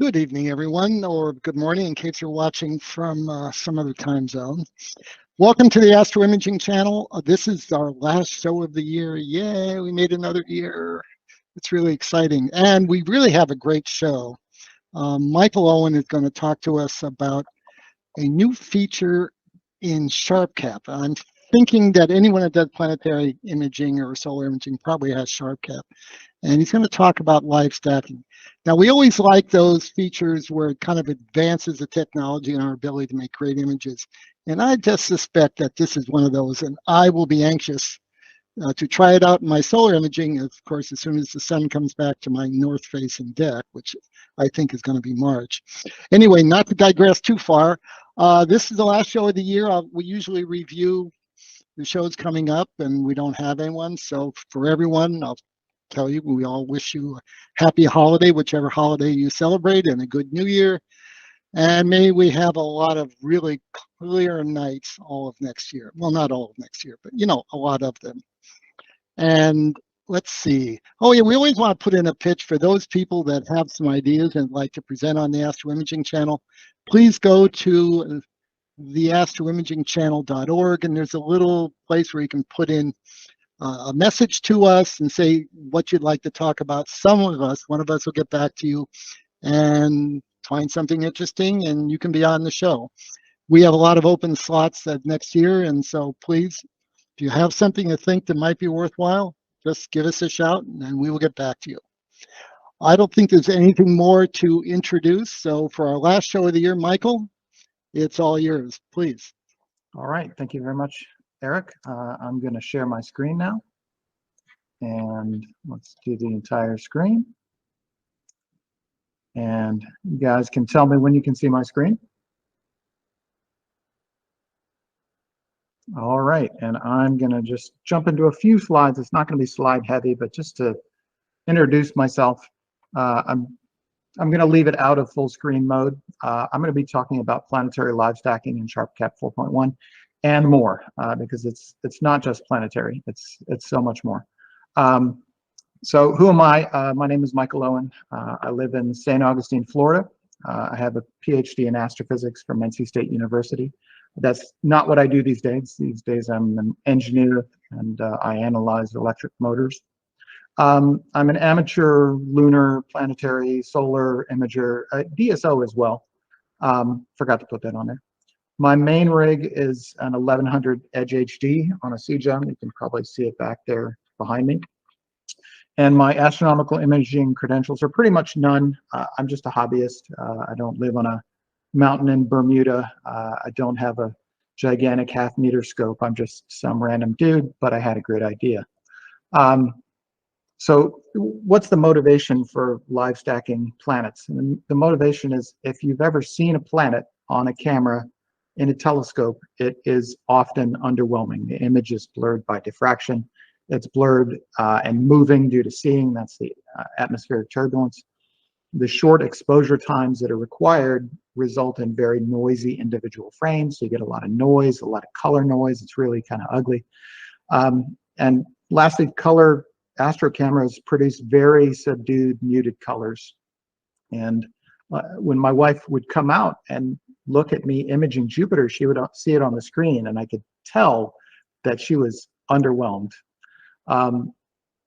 Good evening, everyone, or good morning in case you're watching from some other time zone. Welcome to the Astro Imaging channel. This is our last show of the year. Yay, we made another year. It's really exciting. And we really have a great show. Michael Owen is going to talk to us about a new feature in SharpCap. I'm thinking that anyone that does planetary imaging or solar imaging probably has SharpCap. And he's going to talk about live stacking. Now, we always like those features where it kind of advances the technology and our ability to make great images. And I just suspect that this is one of those, and I will be anxious to try it out in my solar imaging, of course, as soon as the sun comes back to my north-facing deck, which I think is going to be March. Anyway, not to digress too far, this is the last show of the year. We usually review the shows coming up, and we don't have anyone. So for everyone, I'll tell you, we all wish you a happy holiday, whichever holiday you celebrate, and a good new year. And may we have a lot of really clear nights all of next year. Well, not all of next year, but a lot of them. And let's see. Oh yeah, we always want to put in a pitch for those people that have some ideas and like to present on the Astro Imaging channel. Please go to the astroimagingchannel.org, and there's a little place where you can put in a message to us and say what you'd like to talk about. One of us will get back to you and find something interesting, and you can be on the show. We have a lot of open slots next year, and so please, if you have something you think that might be worthwhile, just give us a shout and we will get back to you. I don't think there's anything more to introduce, so for our last show of the year, Michael, it's all yours, please. All right, thank you very much, Eric. I'm going to share my screen now, and let's do the entire screen. And you guys can tell me when you can see my screen. All right, and I'm going to just jump into a few slides. It's not going to be slide heavy, but just to introduce myself, I'm going to leave it out of full screen mode. I'm going to be talking about planetary live stacking in SharpCap 4.1 and more, because it's not just planetary. It's so much more. So who am I? My name is Michael Owen. I live in St. Augustine, Florida. I have a PhD in astrophysics from NC State University. That's not what I do these days. These days I'm an engineer, and I analyze electric motors. I'm an amateur lunar, planetary, solar imager, DSO as well. Forgot to put that on there. My main rig is an 1100 Edge HD on a CGEM. You can probably see it back there behind me. And my astronomical imaging credentials are pretty much none. I'm just a hobbyist. I don't live on a mountain in Bermuda. I don't have a gigantic half-meter scope. I'm just some random dude, but I had a great idea. So what's the motivation for live stacking planets? And the motivation is, if you've ever seen a planet on a camera in a telescope, it is often underwhelming. The image is blurred by diffraction. It's blurred and moving due to seeing. That's the atmospheric turbulence. The short exposure times that are required result in very noisy individual frames. So you get a lot of noise, a lot of color noise. It's really kind of ugly. And lastly, color astro cameras produce very subdued, muted colors. And when my wife would come out and look at me imaging Jupiter, she would see it on the screen, and I could tell that she was underwhelmed.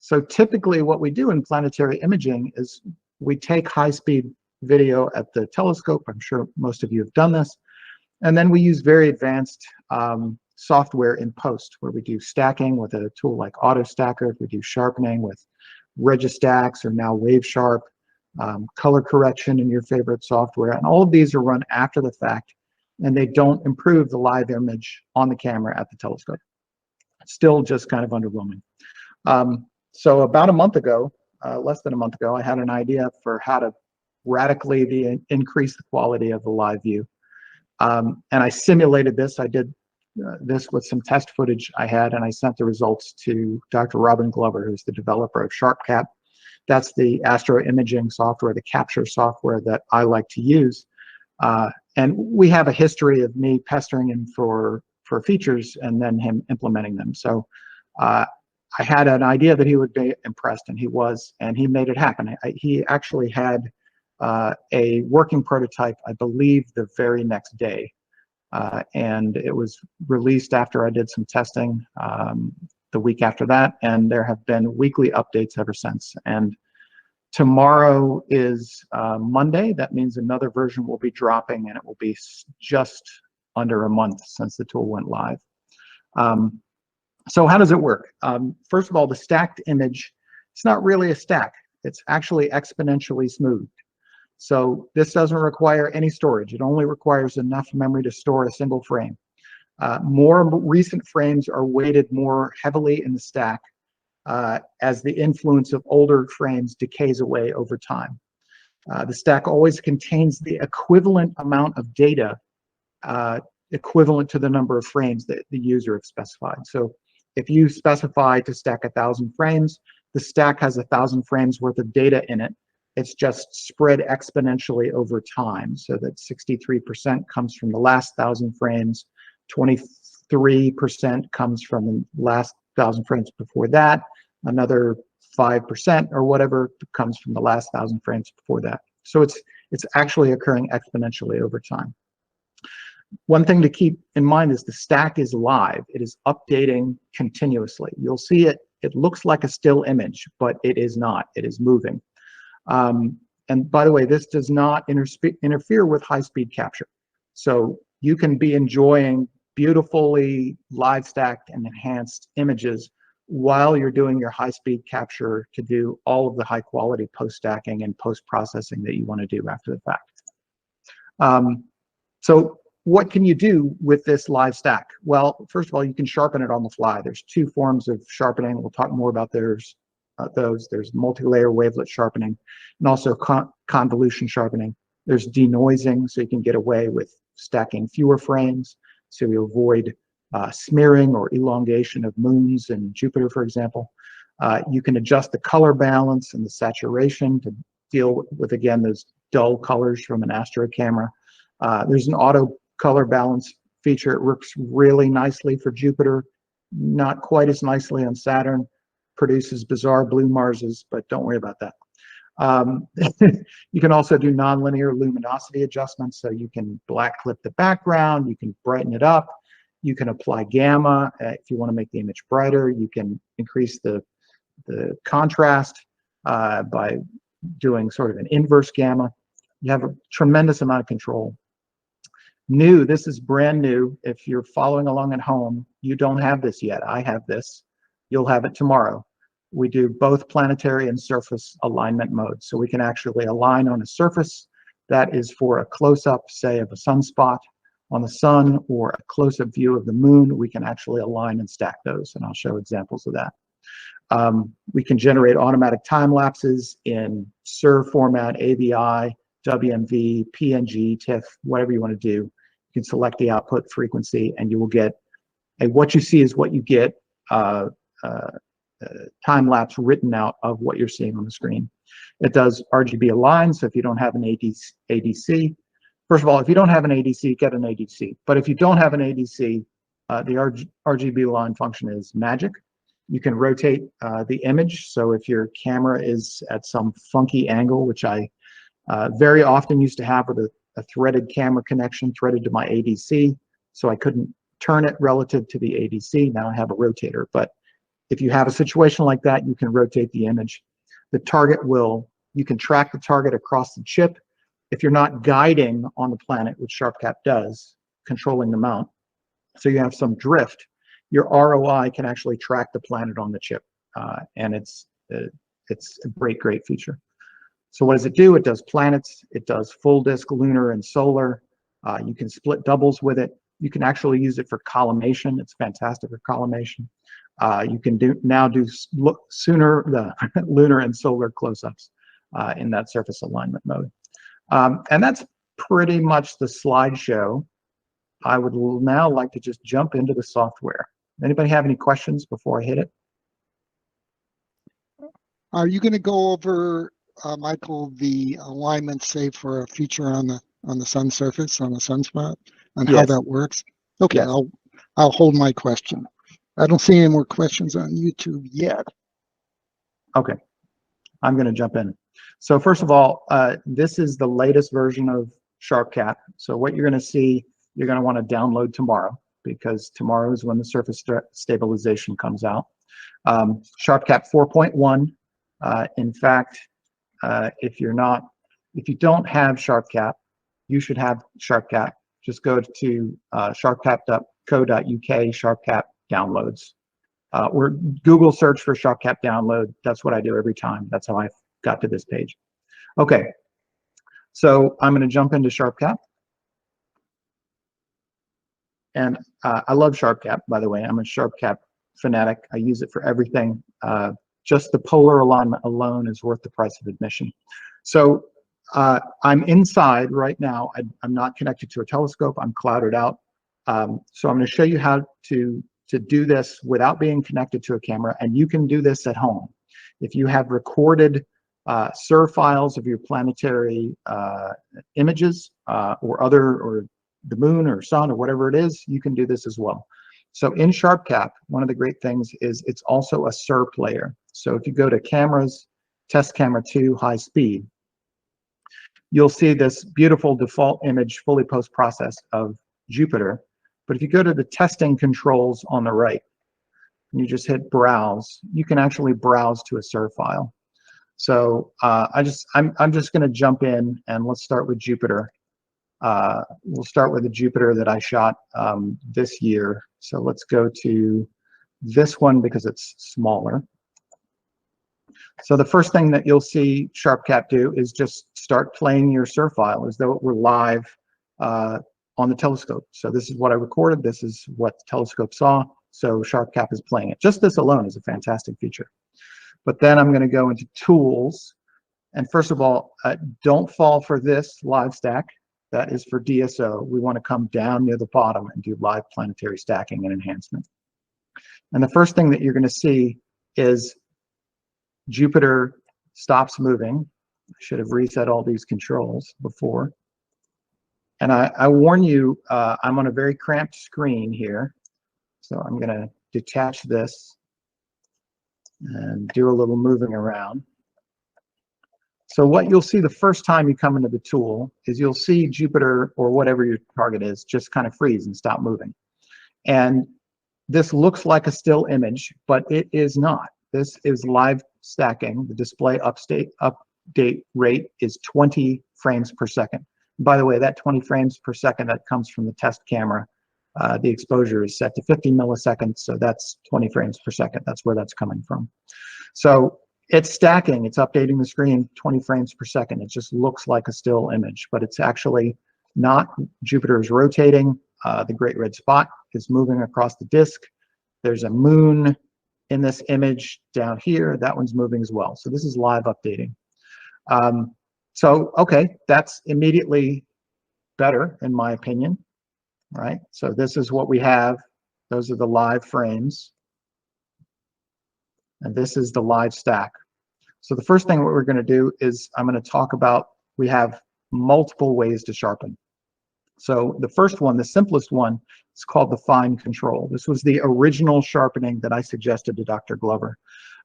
So typically what we do in planetary imaging is we take high-speed video at the telescope. I'm sure most of you have done this. And then we use very advanced software in post, where we do stacking with a tool like AutoStacker. We do sharpening with Registax or now WaveSharp, color correction in your favorite software. And all of these are run after the fact, and they don't improve the live image on the camera at the telescope. Still just kind of underwhelming. So about a month ago, less than a month ago, I had an idea for how to radically increase the quality of the live view. And I simulated this. I did this with some test footage I had, and I sent the results to Dr. Robin Glover, who's the developer of SharpCap. That's the astro imaging software, the capture software that I like to use. And we have a history of me pestering him for features and then him implementing them. So I had an idea that he would be impressed, and he was, and he made it happen. He actually had a working prototype, I believe, the very next day. And it was released after I did some testing the week after that, and there have been weekly updates ever since. And tomorrow is Monday. That means another version will be dropping, and it will be just under a month since the tool went live. So how does it work? First of all, the stacked image, it's not really a stack. It's actually exponentially smoothed. So this doesn't require any storage. It only requires enough memory to store a single frame. More recent frames are weighted more heavily in the stack as the influence of older frames decays away over time. The stack always contains the equivalent amount of data equivalent to the number of frames that the user has specified. So if you specify to stack 1,000 frames, the stack has 1,000 frames worth of data in it. It's just spread exponentially over time, so that 63% comes from the last 1,000 frames, 23% comes from the last 1,000 frames before that, another 5% or whatever comes from the last 1,000 frames before that. So it's actually occurring exponentially over time. One thing to keep in mind is the stack is live. It is updating continuously. You'll see it looks like a still image, but it is not. It is moving. And by the way, this does not interfere with high-speed capture. So you can be enjoying beautifully live stacked and enhanced images while you're doing your high-speed capture to do all of the high-quality post-stacking and post-processing that you want to do after the fact. So what can you do with this live stack? Well, first of all, you can sharpen it on the fly. There's two forms of sharpening. We'll talk more about those. There's multi-layer wavelet sharpening and also convolution sharpening. There's denoising, so you can get away with stacking fewer frames, so you avoid smearing or elongation of moons in Jupiter, for example. You can adjust the color balance and the saturation to deal with, again, those dull colors from an Astro camera. There's an auto color balance feature. It works really nicely for Jupiter, not quite as nicely on Saturn. Produces bizarre blue Marses, but don't worry about that. You can also do nonlinear luminosity adjustments, so you can black clip the background, you can brighten it up, you can apply gamma if you want to make the image brighter, you can increase the contrast by doing sort of an inverse gamma. You have a tremendous amount of control. New, this is brand new. If you're following along at home, you don't have this yet. I have this. You'll have it tomorrow. We do both planetary and surface alignment modes. So we can actually align on a surface that is for a close-up, say, of a sunspot on the sun or a close-up view of the moon. We can actually align and stack those, and I'll show examples of that. We can generate automatic time lapses in SIR format, AVI, WMV, PNG, TIFF, whatever you want to do. You can select the output frequency, and you will get what you see is what you get. Time lapse written out of what you're seeing on the screen. It does RGB align, so if you don't have an ADC, first of all, if you don't have an ADC, get an ADC. But if you don't have an ADC, the RGB align function is magic. You can rotate the image, so if your camera is at some funky angle, which I very often used to have with a threaded camera connection threaded to my ADC, so I couldn't turn it relative to the ADC. Now I have a rotator, but if you have a situation like that, you can rotate the image. The target you can track the target across the chip. If you're not guiding on the planet, which SharpCap does, controlling the mount, so you have some drift, your ROI can actually track the planet on the chip. And it's a great feature. So what does it do? It does planets, it does full disk lunar and solar. You can split doubles with it. You can actually use it for collimation. It's fantastic for collimation. You can now do the lunar and solar close-ups in that surface alignment mode. And that's pretty much the slideshow. I would now like to just jump into the software. Anybody have any questions before I hit it? Are you going to go over, Michael, the alignment, say, for a feature on the sun surface, on the sunspot, and Yes. how that works? Okay, Yes. I'll hold my question. I don't see any more questions on YouTube yet. Okay, I'm going to jump in. So first of all, this is the latest version of SharpCap. So what you're going to see, you're going to want to download tomorrow, because tomorrow is when the surface stabilization comes out. SharpCap 4.1. In fact, if you don't have SharpCap, you should have SharpCap. Just go to sharpcap.co.uk, SharpCap downloads, or Google search for SharpCap download. That's what I do every time. That's how I got to this page. Okay, so I'm going to jump into SharpCap. And I love SharpCap, by the way. I'm a SharpCap fanatic. I use it for everything. Just the polar alignment alone is worth the price of admission. So I'm inside right now. I'm not connected to a telescope. I'm clouded out. So I'm going to show you how to do this without being connected to a camera, and you can do this at home. If you have recorded SIR files of your planetary images or the moon or sun or whatever it is, you can do this as well. So in SharpCap, one of the great things is it's also a SIR player. So if you go to cameras, test camera 2, high speed, you'll see this beautiful default image fully post-processed of Jupiter. But if you go to the testing controls on the right, and you just hit browse, you can actually browse to a SIR file. So I'm just going to jump in, and let's start with Jupiter. We'll start with the Jupiter that I shot this year. So let's go to this one because it's smaller. So the first thing that you'll see SharpCap do is just start playing your SIR file as though it were live on the telescope. So this is what I recorded. This is what the telescope saw. So SharpCap is playing it. Just this alone is a fantastic feature. But then I'm going to go into Tools. And first of all, don't fall for this live stack. That is for DSO. We want to come down near the bottom and do live planetary stacking and enhancement. And the first thing that you're going to see is Jupiter stops moving. I should have reset all these controls before. And I warn you, I'm on a very cramped screen here. So I'm going to detach this and do a little moving around. So what you'll see the first time you come into the tool is you'll see Jupiter, or whatever your target is, just kind of freeze and stop moving. And this looks like a still image, but it is not. This is live stacking. The display update rate is 20 frames per second. By the way, that 20 frames per second, that comes from the test camera. The exposure is set to 50 milliseconds, so that's 20 frames per second. That's where that's coming from. So it's stacking, it's updating the screen 20 frames per second. It just looks like a still image, but it's actually not. Jupiter is rotating. The great red spot is moving across the disk. There's a moon in this image down here. That one's moving as well. So this is live updating. So, okay, that's immediately better in my opinion, right? So this is what we have. Those are the live frames. And this is the live stack. So the first thing what we're going to do is I'm going to talk about, we have multiple ways to sharpen. So the first one, the simplest one, is called the fine control. This was the original sharpening that I suggested to Dr. Glover.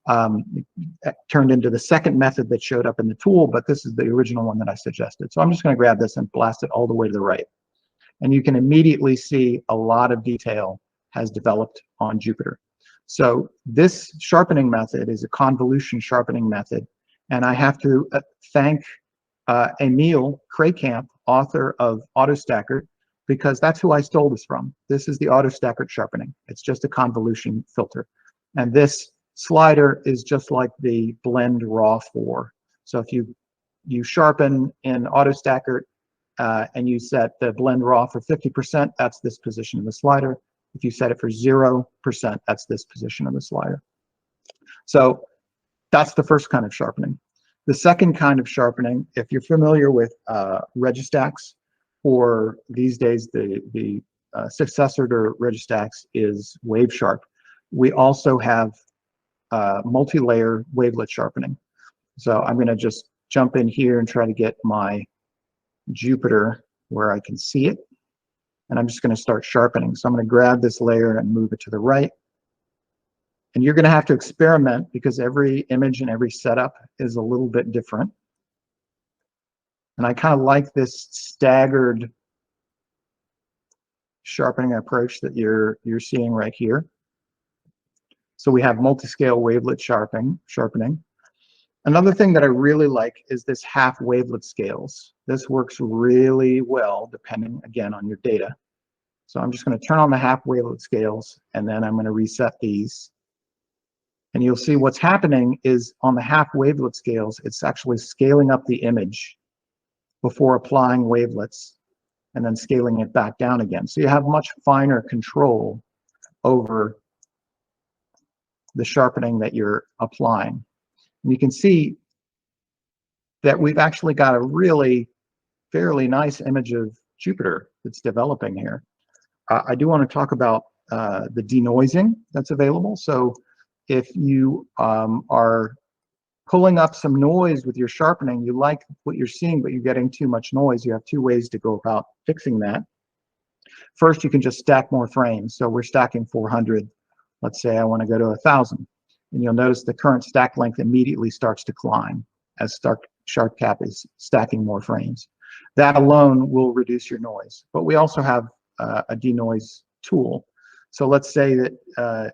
It turned into the second method that showed up in the tool, but this is the original one that I suggested. So I'm just going to grab this and blast it all the way to the right. And you can immediately see a lot of detail has developed on Jupiter. So this sharpening method is a convolution sharpening method. And I have to thank Emil Kraykamp, author of AutoStacker, because that's who I stole this from. This is the AutoStacker sharpening. It's just a convolution filter. And this slider is just like the blend raw 4. So if you sharpen in AutoStacker and you set the blend raw for 50%, that's this position of the slider. If you set it for 0%, that's this position of the slider. So that's the first kind of sharpening. The second kind of sharpening, if you're familiar with Registacks, or these days the successor to Registacks is WaveSharp. We also have multi-layer wavelet sharpening. So I'm going to just jump in here and try to get my Jupiter where I can see it. And I'm just going to start sharpening. So I'm going to grab this layer and move it to the right. And you're going to have to experiment because every image and every setup is a little bit different. And I kind of like this staggered sharpening approach that you're seeing right here. So we have multi-scale wavelet sharpening. Another thing that I really like is this half wavelet scales. This works really well depending, again, on your data. So I'm just going to turn on the half wavelet scales, and then I'm going to reset these. And you'll see what's happening is on the half wavelet scales, it's actually scaling up the image before applying wavelets and then scaling it back down again. So you have much finer control over the sharpening that you're applying. And you can see that we've actually got a really fairly nice image of Jupiter that's developing here. I do want to talk about the denoising that's available. So if you are pulling up some noise with your sharpening, you like what you're seeing, but you're getting too much noise, you have two ways to go about fixing that. First, you can just stack more frames. So we're stacking 400. Let's say I want to go to 1,000. And you'll notice the current stack length immediately starts to climb as SharpCap is stacking more frames. That alone will reduce your noise. But we also have a denoise tool. So let's say that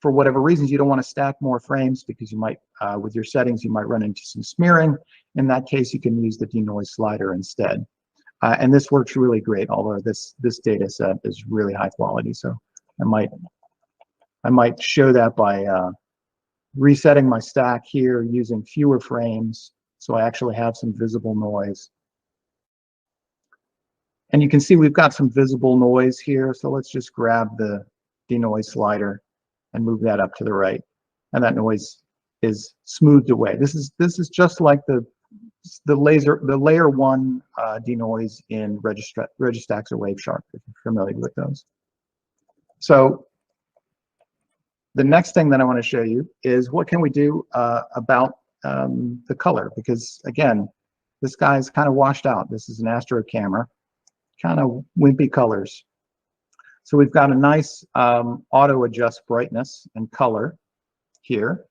for whatever reasons you don't want to stack more frames because you might, with your settings, you might run into some smearing. In that case, you can use the denoise slider instead. And this works really great, although this data set is really high quality. So I might show that by resetting my stack here using fewer frames, so I actually have some visible noise. And you can see we've got some visible noise here, so let's just grab the denoise slider and move that up to the right, and that noise is smoothed away. This is just like the layer 1 denoise in Registax or WaveSharp, if you're familiar with those. So the next thing that I want to show you is what can we do about the color, because again, this guy's kind of washed out. This is an Astro camera, kind of wimpy colors. So we've got a nice auto adjust brightness and color here.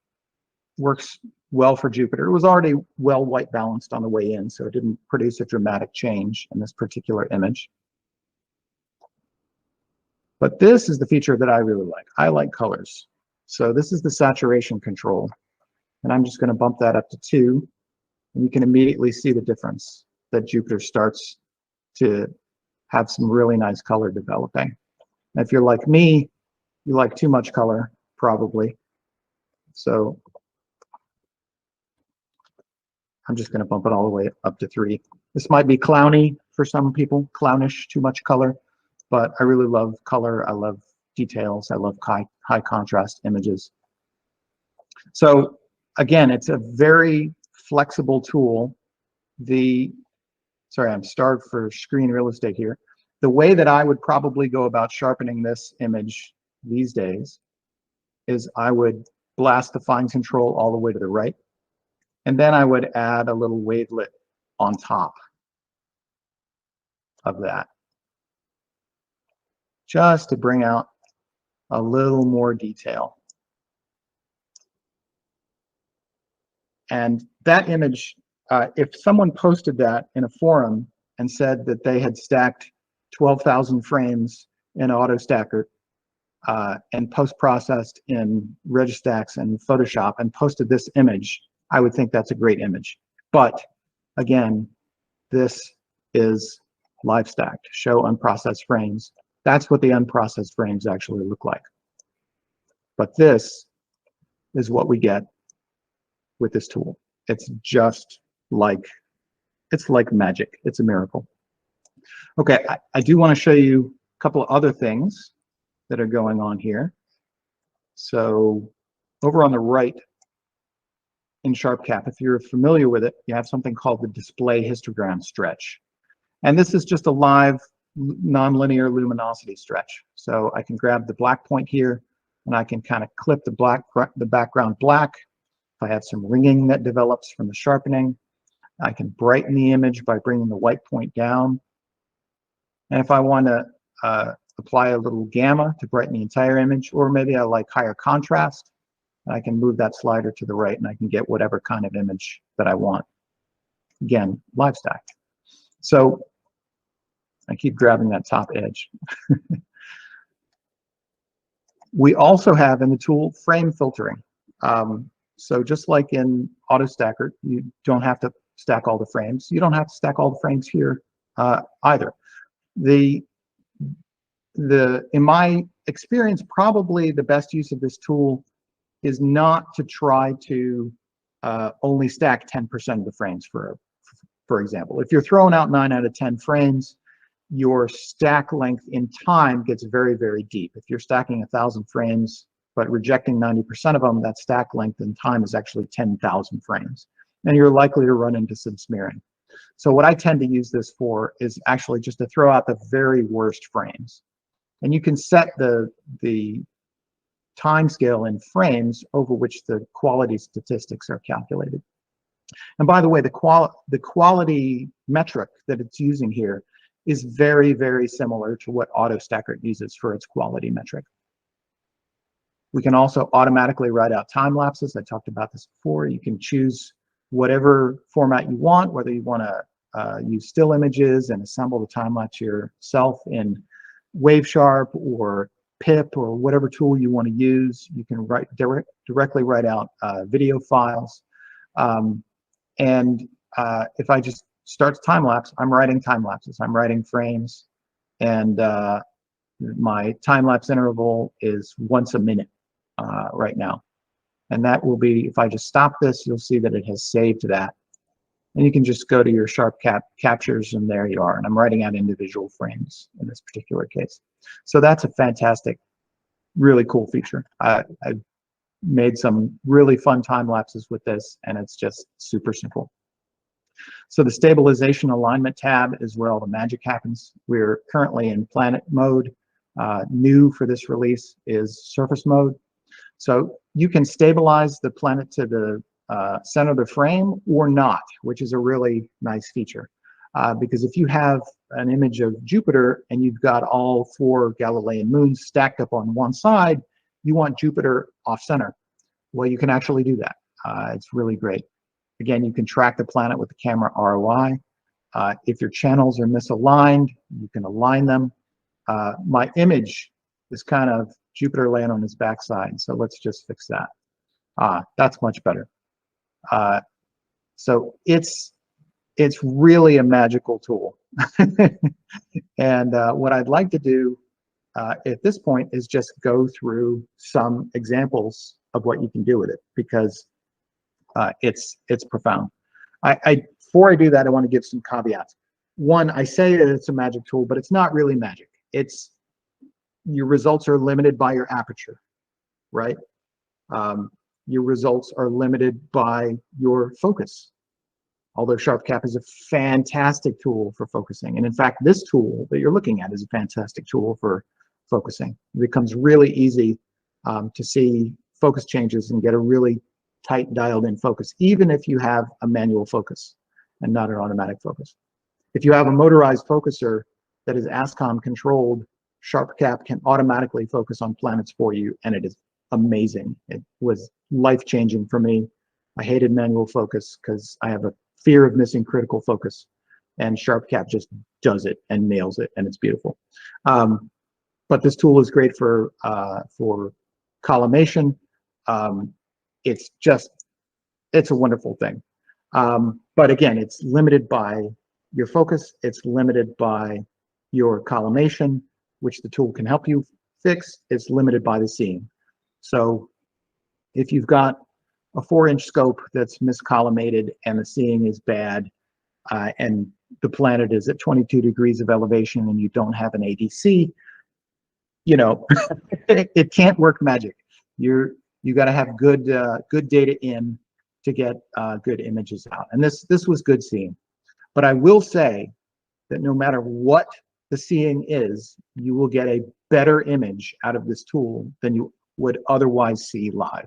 Works well for Jupiter. It was already well white balanced on the way in, so it didn't produce a dramatic change in this particular image. But this is the feature that I really like. I like colors. So this is the saturation control. And I'm just going to bump that up to 2. And you can immediately see the difference that Jupiter starts to have some really nice color developing. And if you're like me, you like too much color, probably. So I'm just going to bump it all the way up to 3. This might be clowny for some people, clownish, too much color. But I really love color. I love details. I love high contrast images. So again, it's a very flexible tool. Sorry, I'm starved for screen real estate here. The way that I would probably go about sharpening this image these days is I would blast the fine control all the way to the right, and then I would add a little wavelet on top of that, just to bring out a little more detail. And that image, if someone posted that in a forum and said that they had stacked 12,000 frames in AutoStacker and post-processed in Registax and Photoshop and posted this image, I would think that's a great image. But again, this is live stacked, show unprocessed frames. That's what the unprocessed frames actually look like. But this is what we get with this tool. It's just like, it's like magic. It's a miracle. Okay, I do want to show you a couple of other things that are going on here. So over on the right in SharpCap, if you're familiar with it, you have something called the display histogram stretch. And this is just a live nonlinear luminosity stretch. So I can grab the black point here and I can kind of clip the background black. If I have some ringing that develops from the sharpening, I can brighten the image by bringing the white point down. And if I want to apply a little gamma to brighten the entire image, or maybe I like higher contrast, I can move that slider to the right and I can get whatever kind of image that I want. Again, live stacked. So I keep grabbing that top edge. We also have in the tool frame filtering. So just like in AutoStacker, you don't have to stack all the frames. You don't have to stack all the frames here either. In my experience, probably the best use of this tool is not to try to only stack 10% of the frames, for example. If you're throwing out 9 out of 10 frames, your stack length in time gets very, very deep. If you're stacking 1,000 frames, but rejecting 90% of them, that stack length in time is actually 10,000 frames. And you're likely to run into some smearing. So what I tend to use this for is actually just to throw out the very worst frames. And you can set the time scale in frames over which the quality statistics are calculated. And by the way, the quality metric that it's using here is very, very similar to what AutoStacker uses for its quality metric. We can also automatically write out time lapses. I talked about this before. You can choose whatever format you want, whether you want to use still images and assemble the time lapse yourself in WaveSharp or PIP or whatever tool you want to use. You can directly write out video files. If I just start time lapse, I'm writing time lapses. I'm writing frames, and my time lapse interval is once a minute right now. And that will be, if I just stop this, you'll see that it has saved that. And you can just go to your SharpCap captures, and there you are. And I'm writing out individual frames in this particular case. So that's a fantastic, really cool feature. I've made some really fun time lapses with this, and it's just super simple. So the stabilization alignment tab is where all the magic happens. We're currently in planet mode. New for this release is surface mode. So you can stabilize the planet to the center of the frame or not, which is a really nice feature. Because if you have an image of Jupiter and you've got all 4 Galilean moons stacked up on one side, you want Jupiter off center. Well, you can actually do that. It's really great. Again, you can track the planet with the camera ROI. If your channels are misaligned, you can align them. My image is kind of Jupiter laying on his backside, so let's just fix that. That's much better. So it's really a magical tool. And what I'd like to do at this point is just go through some examples of what you can do with it, because it's profound. Before I do that, I want to give some caveats. One, I say that it's a magic tool, but it's not really magic. Your results are limited by your aperture, right? Your results are limited by your focus. Although SharpCap is a fantastic tool for focusing. And in fact, this tool that you're looking at is a fantastic tool for focusing. It becomes really easy to see focus changes and get a really tight dialed in focus, even if you have a manual focus and not an automatic focus. If you have a motorized focuser that is ASCOM controlled, SharpCap can automatically focus on planets for you, and it is amazing. It was life-changing for me. I hated manual focus because I have a fear of missing critical focus, and SharpCap just does it and nails it, and it's beautiful. But this tool is great for collimation. It's a wonderful thing. But again, it's limited by your focus. It's limited by your collimation, which the tool can help you fix. It's limited by the seeing. So if you've got a 4-inch scope that's miscollimated and the seeing is bad, and the planet is at 22 degrees of elevation and you don't have an ADC, you know, it can't work magic. You got to have good data in to get good images out. And this was good seeing. But I will say that no matter what the seeing is, you will get a better image out of this tool than you would otherwise see live.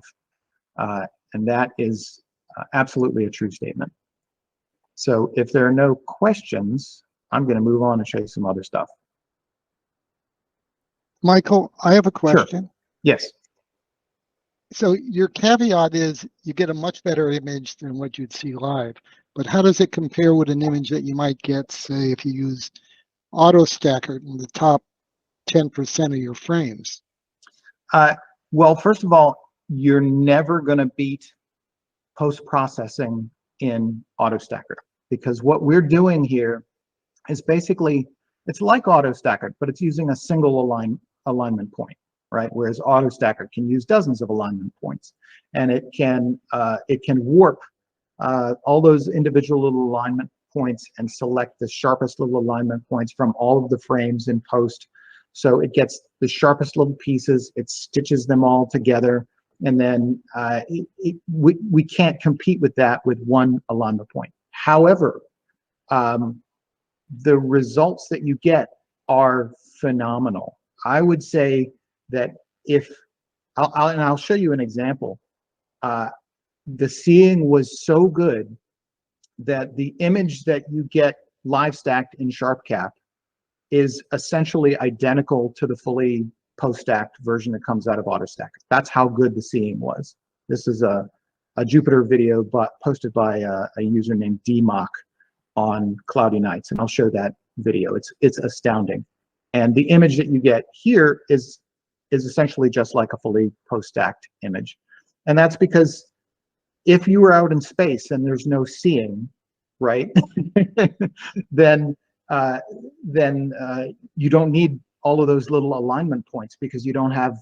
And that is absolutely a true statement. So if there are no questions, I'm going to move on and show you some other stuff. Michael, I have a question. Sure. Yes. So your caveat is you get a much better image than what you'd see live. but how does it compare with an image that you might get, say, if you use auto stacker in the top 10% of your frames? Well, first of all, you're never going to beat post-processing in auto stacker, because what we're doing here is basically, it's like auto stacker, but it's using a single alignment point, right? Whereas auto stacker can use dozens of alignment points, and it can warp all those individual little alignment points and select the sharpest little alignment points from all of the frames in post. So it gets the sharpest little pieces, it stitches them all together, and then we can't compete with that with one alignment point. However, the results that you get are phenomenal. I would say that if, I'll show you an example. The seeing was so good that the image that you get live stacked in SharpCap is essentially identical to the fully post-stacked version that comes out of AutoStack. That's how good the seeing was. This is a Jupiter video posted by a user named DMOC on cloudy nights, and I'll show that video. It's astounding. And the image that you get here is essentially just like a fully post-stacked image. And that's because if you were out in space and there's no seeing, right, then you don't need all of those little alignment points, because you don't have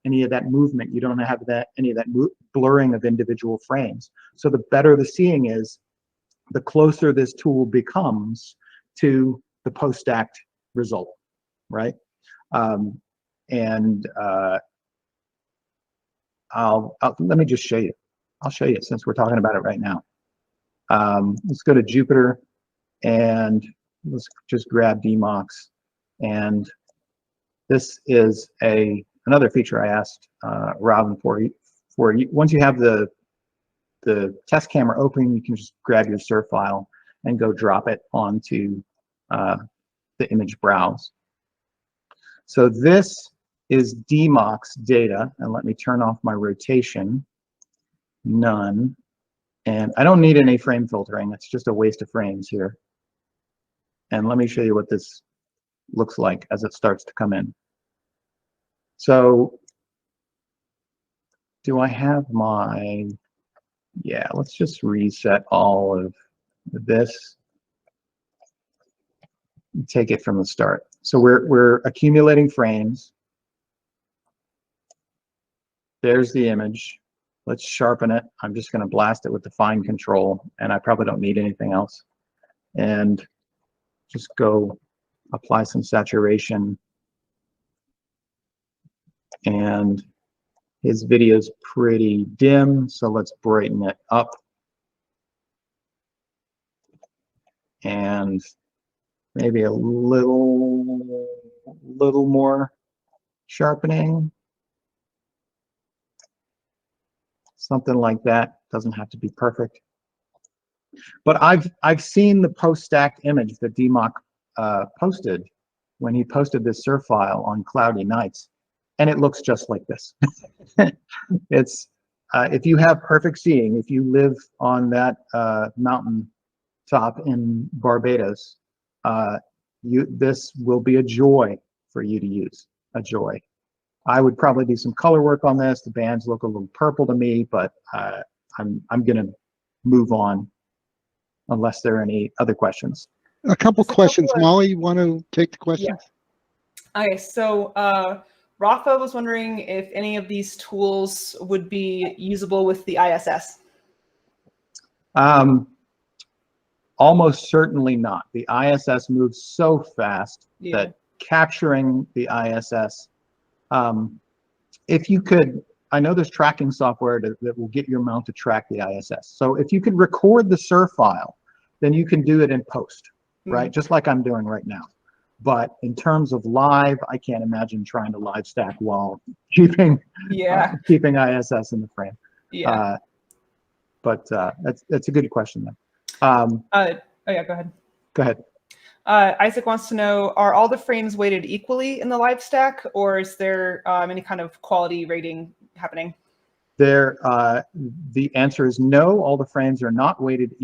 any of that movement. You don't have any of that blurring of individual frames. So the better the seeing is, the closer this tool becomes to the post-stacked result, right? Let me just show you. I'll show you since we're talking about it right now. Let's go to Jupiter and let's just grab DMOX. And this is another feature I asked Robin for. Once you have the test camera open, you can just grab your SUR file and go drop it onto the image browse. So this is DMOX data, and let me turn off my rotation. None. And I don't need any frame filtering. It's just a waste of frames here. And let me show you what this looks like as it starts to come in. So do I have my, yeah, let's just reset all of this. Take it from the start. So we're accumulating frames. There's the image. Let's sharpen it. I'm just going to blast it with the fine control, and I probably don't need anything else. And just go apply some saturation. And his video's pretty dim, so let's brighten it up. And maybe a little more sharpening. Something like that. Doesn't have to be perfect. But I've seen the post-stacked image that DMOC posted when he posted this SUR file on cloudy nights, and it looks just like this. It's if you have perfect seeing, if you live on that mountain top in Barbados, this will be a joy for you to use. A joy. I would probably do some color work on this. The bands look a little purple to me, but I'm going to move on unless there are any other questions. A couple questions. Molly, you want to take the questions? Yeah. Okay, so Rafa was wondering if any of these tools would be usable with the ISS. Almost certainly not. The ISS moves so fast that capturing the ISS, if you could, I know there's tracking software that will get your mount to track the ISS. So if you could record the SUR file, then you can do it in post, right? Just like I'm doing right now. But in terms of live, I can't imagine trying to live stack while keeping ISS in the frame. But that's a good question then. Oh yeah, go ahead. Go ahead. Isaac wants to know, are all the frames weighted equally in the live stack, or is there any kind of quality rating happening? The answer is no, all the frames are not weighted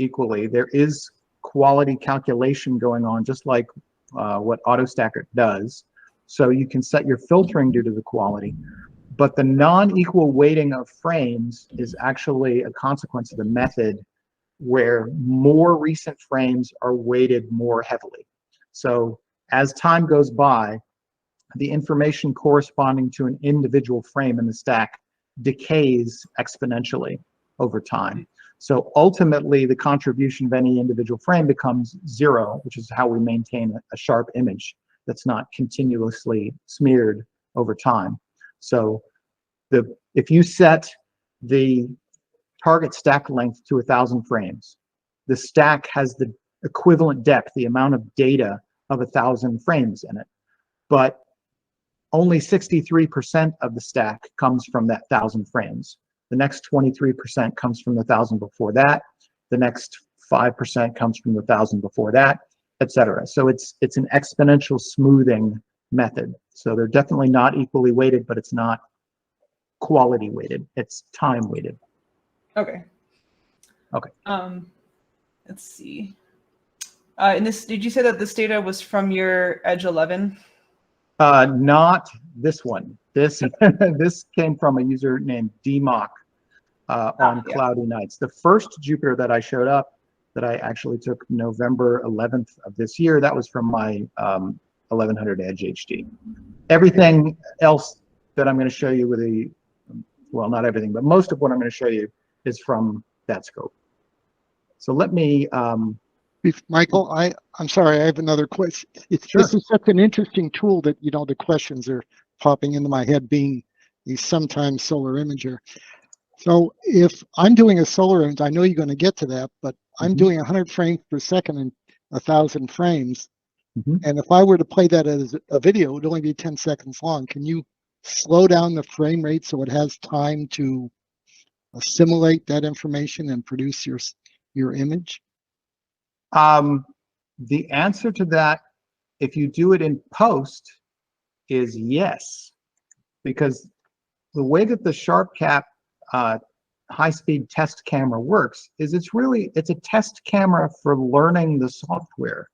equally. There is quality calculation going on, just like what AutoStacker does. So you can set your filtering due to the quality, but the non-equal weighting of frames is actually a consequence of the method where more recent frames are weighted more heavily. So as time goes by, the information corresponding to an individual frame in the stack decays exponentially over time. So ultimately, the contribution of any individual frame becomes zero, which is how we maintain a sharp image that's not continuously smeared over time. So if you set the target stack length to 1,000 frames, the stack has the equivalent depth, the amount of data of 1,000 frames in it. But only 63% of the stack comes from that 1,000 frames. The next 23% comes from the 1,000 before that. The next 5% comes from the 1,000 before that, etc. So it's an exponential smoothing method. So they're definitely not equally weighted, but it's not quality weighted. It's time weighted. Okay. Okay. Let's see. And this, did you say that this data was from your Edge 11? Not this one. This this came from a user named DMOC on cloudy nights. The first Jupiter that I showed up, that I actually took November 11th of this year, that was from my 1100 Edge HD. Everything else that I'm going to show you with a, well, not everything, but most of what I'm going to show you is from that scope. So let me Michael, I'm sorry, I have another question. Sure. This is such an interesting tool that, you know, the questions are popping into my head, being a sometimes solar imager. So if I'm doing a solar image, I know you're going to get to that, but I'm doing 100 frames per second and 1,000 frames. And if I were to play that as a video, it would only be 10 seconds long. Can you slow down the frame rate so it has time to assimilate that information and produce your image? The answer to that, if you do it in post, is yes, because the way that the SharpCap high-speed test camera works is it's a test camera for learning the software.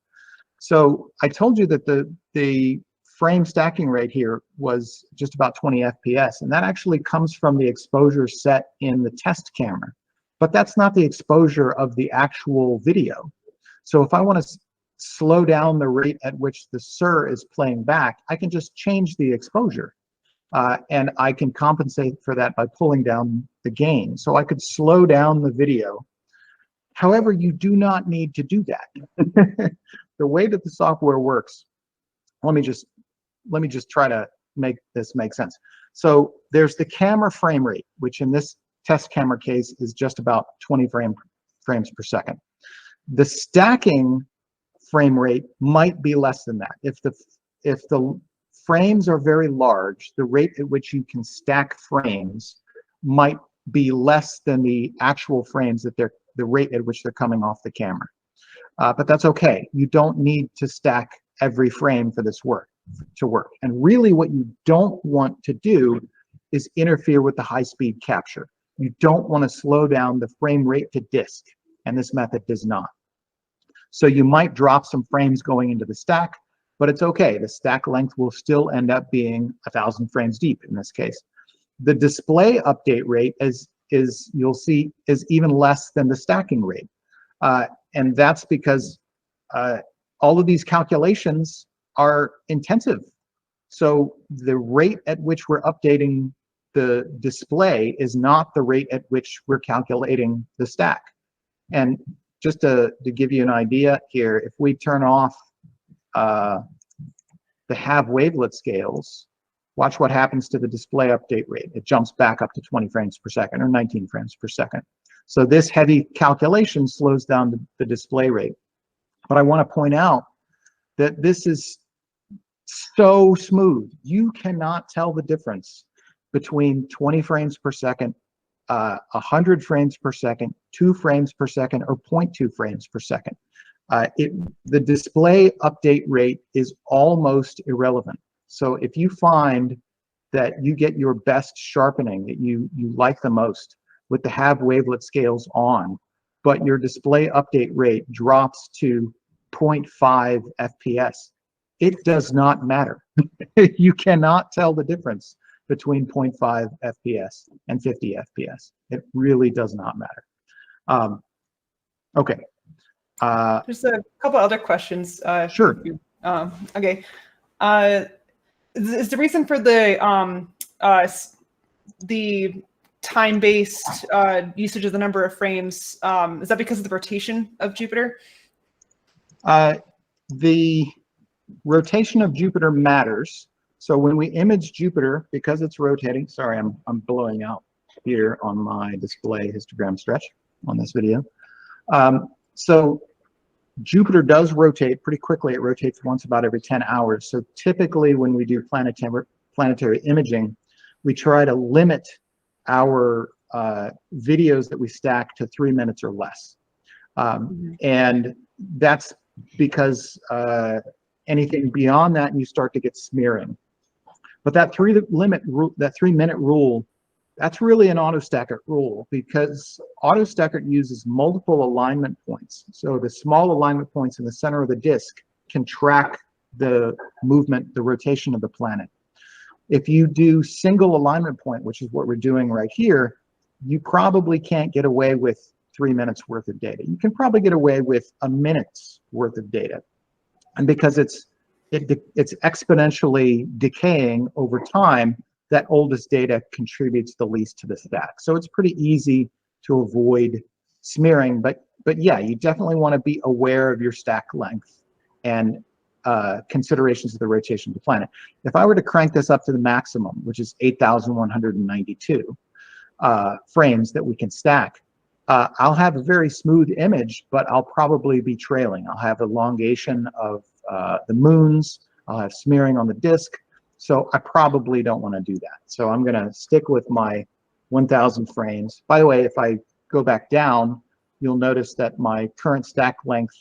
So I told you that the frame stacking rate here was just about 20 FPS, and that actually comes from the exposure set in the test camera. But that's not the exposure of the actual video. So if I want to slow down the rate at which the SIR is playing back, I can just change the exposure. And I can compensate for that by pulling down the gain. So I could slow down the video. However, you do not need to do that. The way that the software works, let me just try to make this make sense. So there's the camera frame rate, which in this test camera case is just about 20 frames per second. The stacking frame rate might be less than that. If the frames are very large, the rate at which you can stack frames might be less than the actual frames that the rate at which they're coming off the camera. But that's okay. You don't need to stack every frame for this to work. And really what you don't want to do is interfere with the high-speed capture. You don't want to slow down the frame rate to disk, and this method does not. So you might drop some frames going into the stack, but it's okay. The stack length will still end up being 1,000 frames deep in this case. The display update rate, you'll see, is even less than the stacking rate. And that's because all of these calculations are intensive. So the rate at which we're updating the display is not the rate at which we're calculating the stack. And just to give you an idea here, if we turn off the have wavelet scales, watch what happens to the display update rate. It jumps back up to 20 frames per second or 19 frames per second. So this heavy calculation slows down the display rate. But I want to point out that this is so smooth. You cannot tell the difference between 20 frames per second, 100 frames per second, 2 frames per second, or 0.2 frames per second. The display update rate is almost irrelevant. So if you find that you get your best sharpening that you like the most with the have wavelet scales on, but your display update rate drops to 0.5 FPS. It does not matter. You cannot tell the difference between 0.5 FPS and 50 FPS. It really does not matter. Okay. There's a couple other questions. Sure. Okay. Is the reason for the time-based usage of the number of frames, is that because of the rotation of Jupiter? The rotation of Jupiter matters. So when we image Jupiter, because it's rotating, sorry, I'm blowing out here on my display histogram stretch on this video. So Jupiter does rotate pretty quickly. It rotates once about every 10 hours. So typically when we do planetary imaging, we try to limit our videos that we stack to 3 minutes or less. And that's because anything beyond that, you start to get smearing. But that 3 minute rule, that's really an autostacker rule, because autostacker uses multiple alignment points. So the small alignment points in the center of the disk can track the movement, the rotation of the planet. If you do single alignment point, which is what we're doing right here, you probably can't get away with 3 minutes worth of data. You can probably get away with a minute's worth of data. And because it's exponentially decaying over time, that oldest data contributes the least to the stack. So it's pretty easy to avoid smearing, but yeah, you definitely want to be aware of your stack length and considerations of the rotation of the planet. If I were to crank this up to the maximum, which is 8,192 frames that we can stack, I'll have a very smooth image, but I'll probably be trailing. I'll have elongation of the moons, I'll have smearing on the disk, so I probably don't want to do that. So I'm going to stick with my 1,000 frames. By the way, if I go back down, you'll notice that my current stack length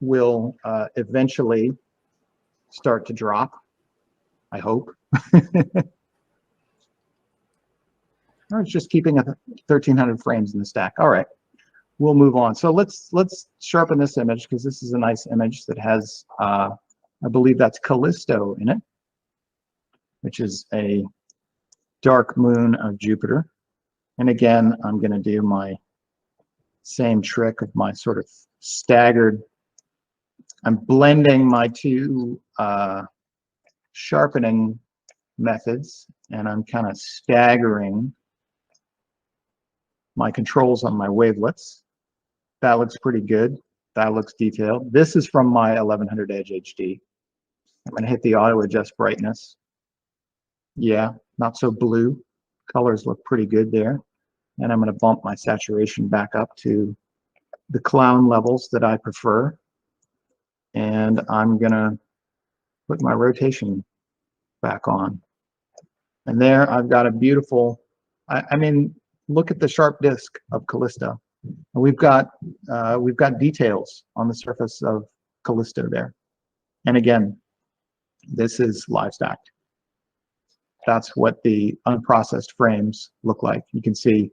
will eventually start to drop, I hope. Or it's just keeping 1,300 frames in the stack. All right, we'll move on. So let's sharpen this image, because this is a nice image that has, I believe that's Callisto in it, which is a dark moon of Jupiter. And again, I'm going to do my same trick of my sort of staggered. I'm blending my two sharpening methods, and I'm kind of staggering my controls on my wavelets. That looks pretty good. That looks detailed. This is from my 1100 Edge HD. I'm going to hit the auto adjust brightness. Yeah, not so blue. Colors look pretty good there. And I'm going to bump my saturation back up to the clown levels that I prefer. And I'm going to put my rotation back on. And there I've got a beautiful, I mean, look at the sharp disk of Callisto. We've got details on the surface of Callisto there. And again, this is live stacked. That's what the unprocessed frames look like. You can see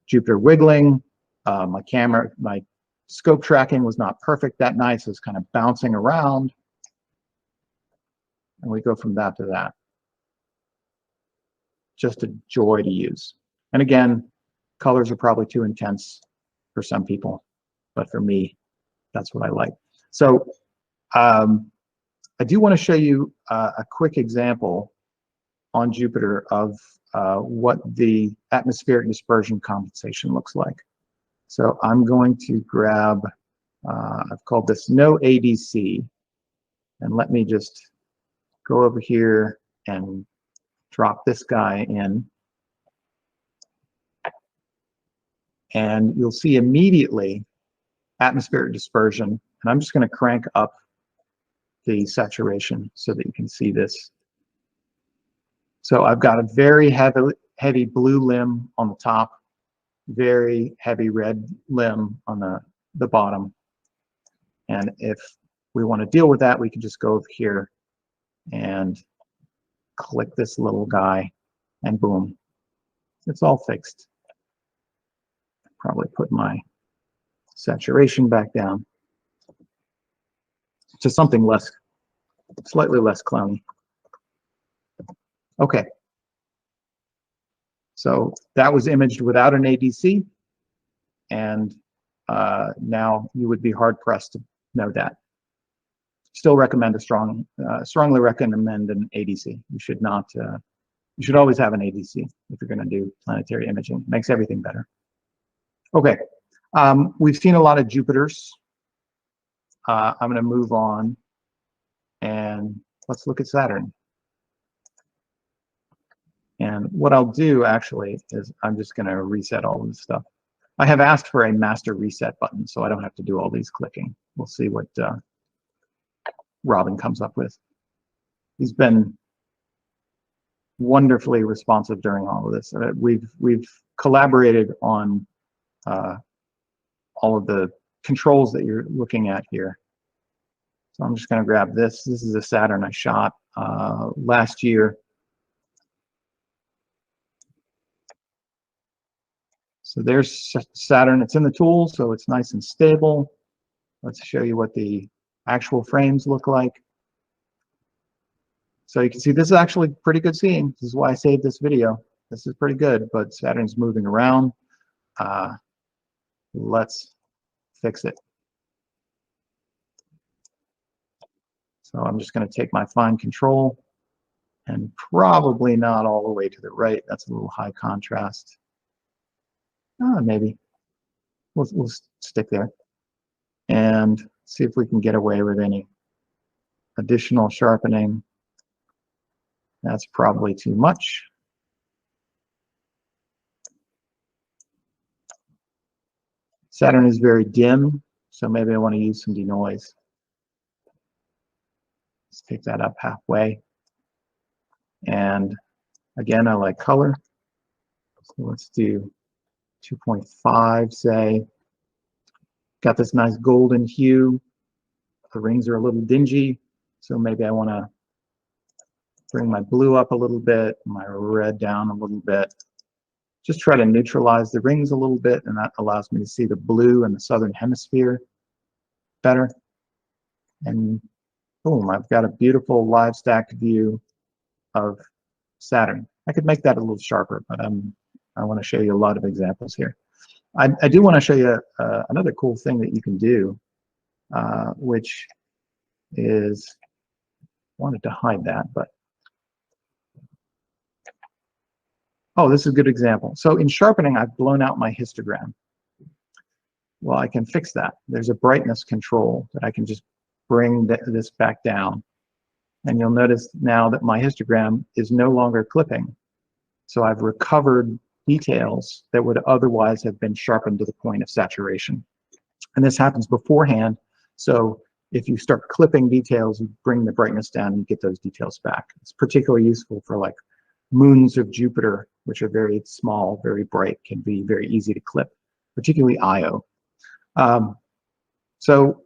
Jupiter wiggling. My scope tracking was not perfect that night, so it's kind of bouncing around. And we go from that to that. Just a joy to use. And again, colors are probably too intense for some people, but for me, that's what I like. So I do want to show you a quick example on Jupiter of what the atmospheric dispersion compensation looks like. So I'm going to grab, I've called this no ADC, and let me just go over here and drop this guy in. And you'll see immediately atmospheric dispersion. And I'm just going to crank up the saturation so that you can see this. So I've got a very heavy blue limb on the top, very heavy red limb on the bottom. And if we want to deal with that, we can just go over here and click this little guy, and boom, it's all fixed. probably put my saturation back down to something less, slightly less cloudy. Okay. So that was imaged without an ADC, and now you would be hard pressed to know that. Still recommend strongly recommend an ADC. You should not. You should always have an ADC if you're going to do planetary imaging. It makes everything better. Okay, we've seen a lot of Jupiters. I'm going to move on, and let's look at Saturn. And what I'll do actually is I'm just going to reset all of this stuff. I have asked for a master reset button, so I don't have to do all these clicking. We'll see what Robin comes up with. He's been wonderfully responsive during all of this. We've collaborated on all of the controls that you're looking at here. So I'm just going to grab this. This is a Saturn I shot last year. So there's Saturn. It's in the tool, so it's nice and stable. Let's show you what the actual frames look like. So you can see this is actually pretty good seeing. This is why I saved this video. This is pretty good, but Saturn's moving around. Let's fix it. So I'm just going to take my fine control and probably not all the way to the right. That's a little high contrast. Maybe we'll stick there and see if we can get away with any additional sharpening. That's probably too much. Saturn is very dim, so maybe I want to use some denoise. Let's take that up halfway. And again, I like color. So let's do 2.5, say. Got this nice golden hue. The rings are a little dingy, so maybe I want to bring my blue up a little bit, my red down a little bit. Just try to neutralize the rings a little bit, and that allows me to see the blue in the southern hemisphere better. And boom, I've got a beautiful live stacked view of Saturn. I could make that a little sharper, but I want to show you a lot of examples here. I do want to show you another cool thing that you can do, which is, wanted to hide that, but oh, this is a good example. So in sharpening, I've blown out my histogram. Well, I can fix that. There's a brightness control that I can just bring this back down. And you'll notice now that my histogram is no longer clipping. So I've recovered details that would otherwise have been sharpened to the point of saturation. And this happens beforehand. So if you start clipping details, you bring the brightness down and get those details back. It's particularly useful for like moons of Jupiter, which are very small, very bright, can be very easy to clip, particularly Io. So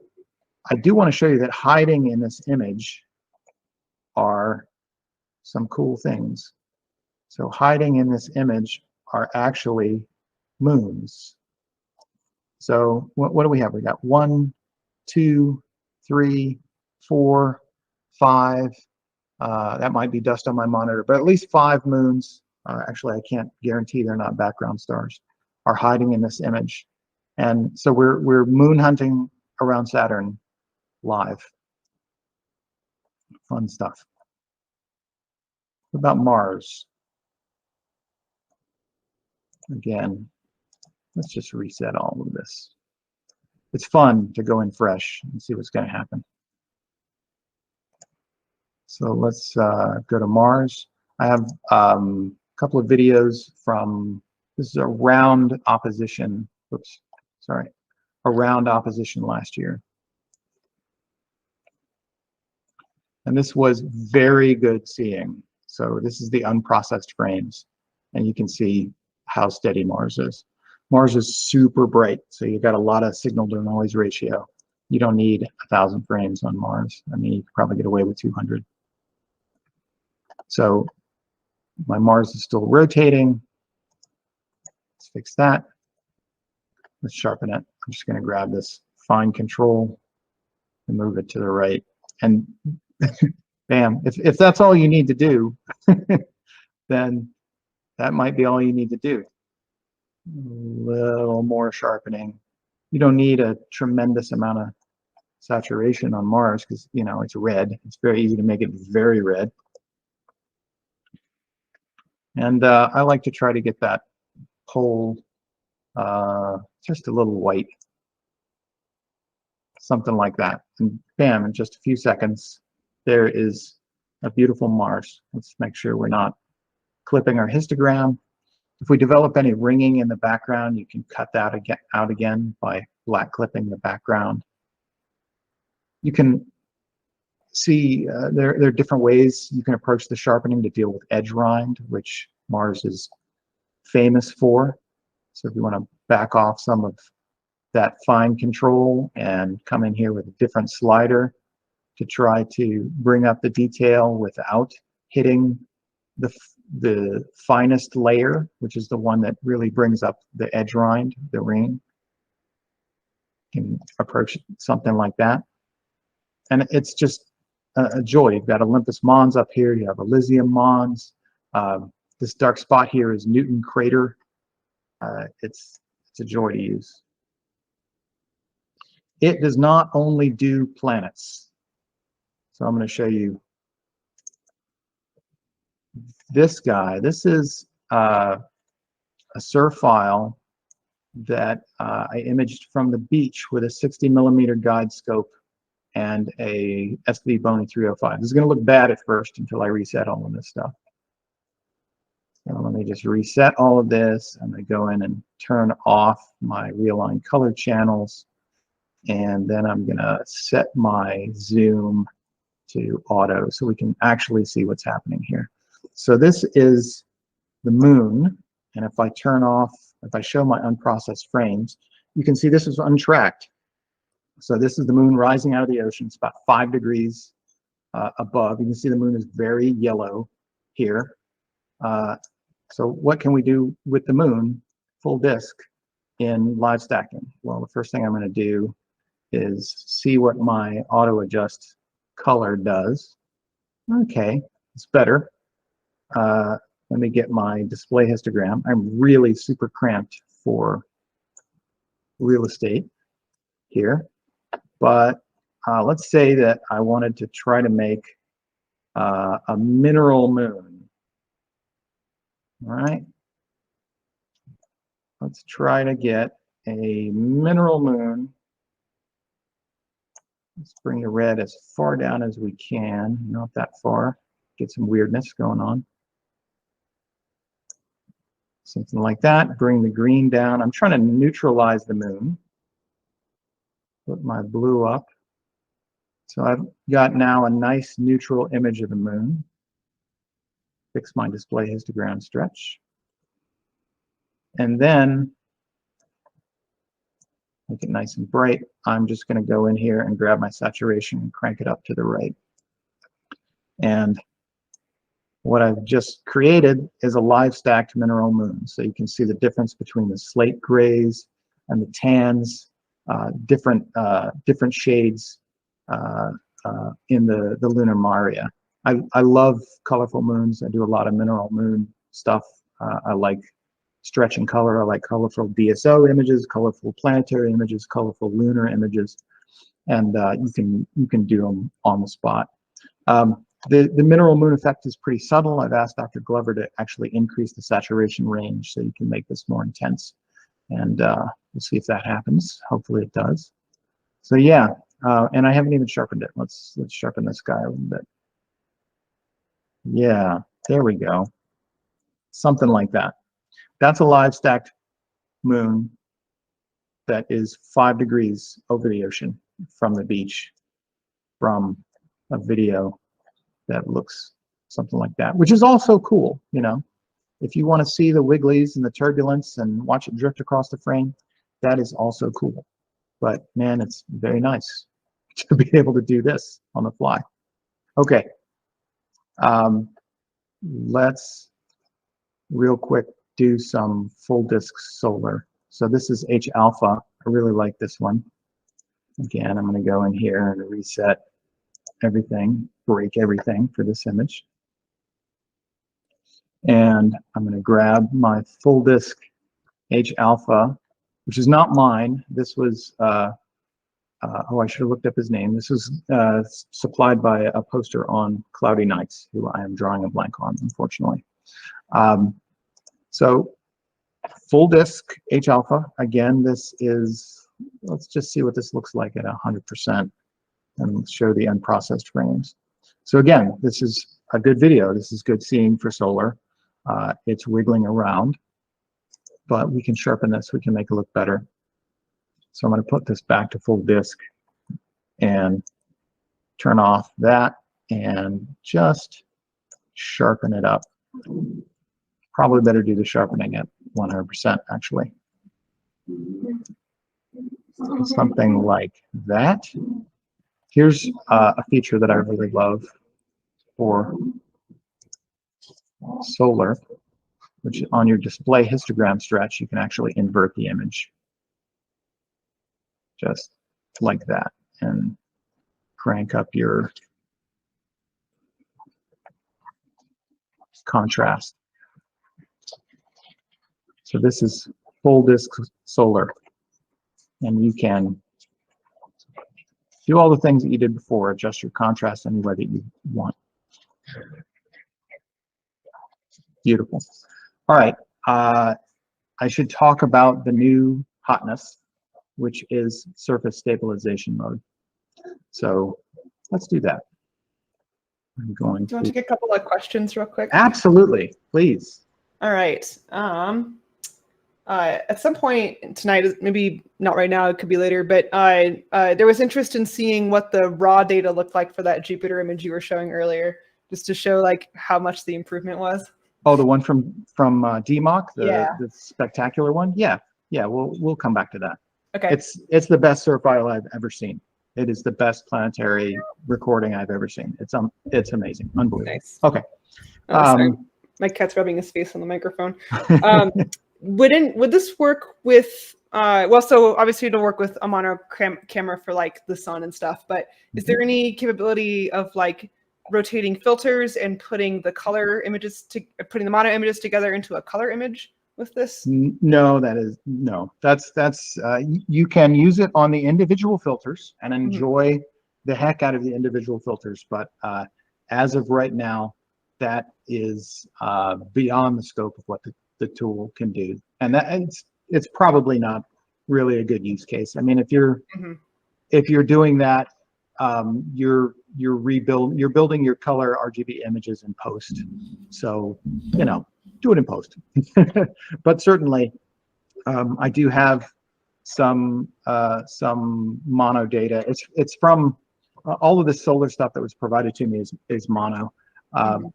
I do want to show you that hiding in this image are some cool things. So hiding in this image are actually moons. So what do we have? We got 1, 2, 3, 4, 5. That might be dust on my monitor, but at least 5 moons. Actually, I can't guarantee they're not background stars, are hiding in this image. And so we're moon hunting around Saturn live. Fun stuff. What about Mars? Again, let's just reset all of this. It's fun to go in fresh and see what's going to happen. So let's go to Mars. I have a couple of videos from, this is a round opposition, oops, sorry, a round opposition last year. And this was very good seeing. So this is the unprocessed frames, and you can see how steady Mars is. Mars is super bright, so you've got a lot of signal to noise ratio. You don't need 1,000 frames on Mars. I mean, you could probably get away with 200. So my Mars is still rotating. Let's fix that. let's sharpen it. I'm just going to grab this fine control and move it to the right. And bam, if that's all you need to do, then that might be all you need to do. A little more sharpening. You don't need a tremendous amount of saturation on Mars because, you know, it's red. It's very easy to make it very red. And I like to try to get that pole just a little white. Something like that. And bam, in just a few seconds, there is a beautiful Mars. Let's make sure we're not clipping our histogram. If we develop any ringing in the background, you can cut that out again by black clipping the background. You can see there are different ways you can approach the sharpening to deal with edge rind, which Mars is famous for. So if you want to back off some of that fine control and come in here with a different slider to try to bring up the detail without hitting the finest layer, which is the one that really brings up the edge rind, the ring. You can approach something like that. And it's just a joy. You've got Olympus Mons up here, you have Elysium Mons. This dark spot here is Newton Crater. It's a joy to use. It does not only do planets. So I'm going to show you this guy. This is a SUR file that I imaged from the beach with a 60mm guide scope and a SV Boney 305. This is going to look bad at first until I reset all of this stuff. So let me just reset all of this. I'm going to go in and turn off my realign color channels. And then I'm going to set my zoom to auto so we can actually see what's happening here. So this is the moon. And if I turn off, if I show my unprocessed frames, you can see this is untracked. So this is the moon rising out of the ocean. It's about 5 degrees above. You can see the moon is very yellow here. So what can we do with the moon full disk in live stacking? Well, the first thing I'm going to do is see what my auto adjust color does. Okay, it's better. Let me get my display histogram. I'm really super cramped for real estate here, but let's say that I wanted to try to make a mineral moon. All right, let's try to get a mineral moon. Let's bring the red as far down as we can, not that far. Get some weirdness going on. Something like that. Bring the green down. I'm trying to neutralize the moon. Put my blue up. So I've got now a nice neutral image of the moon. Fix my display histogram stretch. And then make it nice and bright. I'm just going to go in here and grab my saturation and crank it up to the right. And what I've just created is a live stacked mineral moon. So you can see the difference between the slate grays and the tans, different shades in the lunar maria. I love colorful moons. I do a lot of mineral moon stuff. I like stretch and color. I like colorful DSO images, colorful planetary images, colorful lunar images, and you can do them on the spot. The mineral moon effect is pretty subtle. I've asked Dr. Glover to actually increase the saturation range so you can make this more intense, and we'll see if that happens. Hopefully it does. So yeah, and I haven't even sharpened it. Let's sharpen this guy a little bit. Yeah, there we go. Something like that. That's a live stacked moon that is 5 degrees over the ocean from the beach from a video that looks something like that, which is also cool. You know, if you want to see the wigglies and the turbulence and watch it drift across the frame, that is also cool. But man, it's very nice to be able to do this on the fly. Okay, let's real quick do some full disk solar So this is H alpha. I really like this one. Again, I'm going to go in here and reset everything, break everything for this image. And I'm going to grab my full disk H alpha, which is not mine. This was, oh, I should have looked up his name. This was supplied by a poster on Cloudy Nights, who I am drawing a blank on, unfortunately. So full disk H alpha. Again, this is, let's just see what this looks like at 100% and show the unprocessed frames. So again, this is a good video. This is good seeing for solar. It's wiggling around, but we can sharpen this. We can make it look better. So I'm going to put this back to full disk and turn off that and just sharpen it up. Probably better do the sharpening at 100% actually. Something like that. Here's a feature that I really love for solar, which on your display histogram stretch, you can actually invert the image. Just like that, and crank up your contrast. So this is full disk solar, and you can do all the things that you did before, adjust your contrast any way that you want. Beautiful. All right, I should talk about the new hotness, which is surface stabilization mode. So let's do that. I'm going Do you want to take a couple of questions real quick? Absolutely, please. All right. At some point tonight, maybe not right now, it could be later, but there was interest in seeing what the raw data looked like for that Jupiter image you were showing earlier, just to show like how much the improvement was. Oh, the one from DMOC, the spectacular one? Yeah, we'll come back to that. Okay. It's the best surf file I've ever seen. It is the best planetary recording I've ever seen. It's amazing, unbelievable. Nice. Okay. Sorry. My cat's rubbing his face on the microphone. Would this work with well, so obviously it'll work with a mono camera for like the sun and stuff, but is there any capability of like rotating filters and putting the color images putting the mono images together into a color image with this? No, that's you can use it on the individual filters and enjoy the heck out of the individual filters, but as of right now, that is beyond the scope of what the tool can do, and it's probably not really a good use case. I mean, if you're doing that, you're building your color RGB images in post, so do it in post. But certainly, I do have some mono data. It's from all of the solar stuff that was provided to me is mono.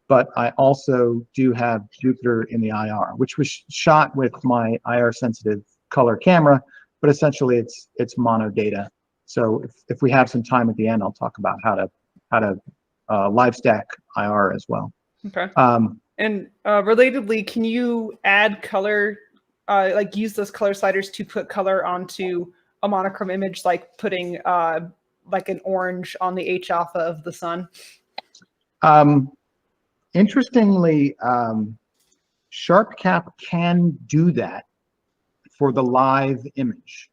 But I also do have Jupiter in the IR, which was shot with my IR sensitive color camera, but essentially it's mono data. So if we have some time at the end, I'll talk about how to live stack IR as well. Okay. And relatedly, can you add color, like use those color sliders to put color onto a monochrome image, like putting like an orange on the H alpha of the sun? Interestingly, SharpCap can do that for the live image,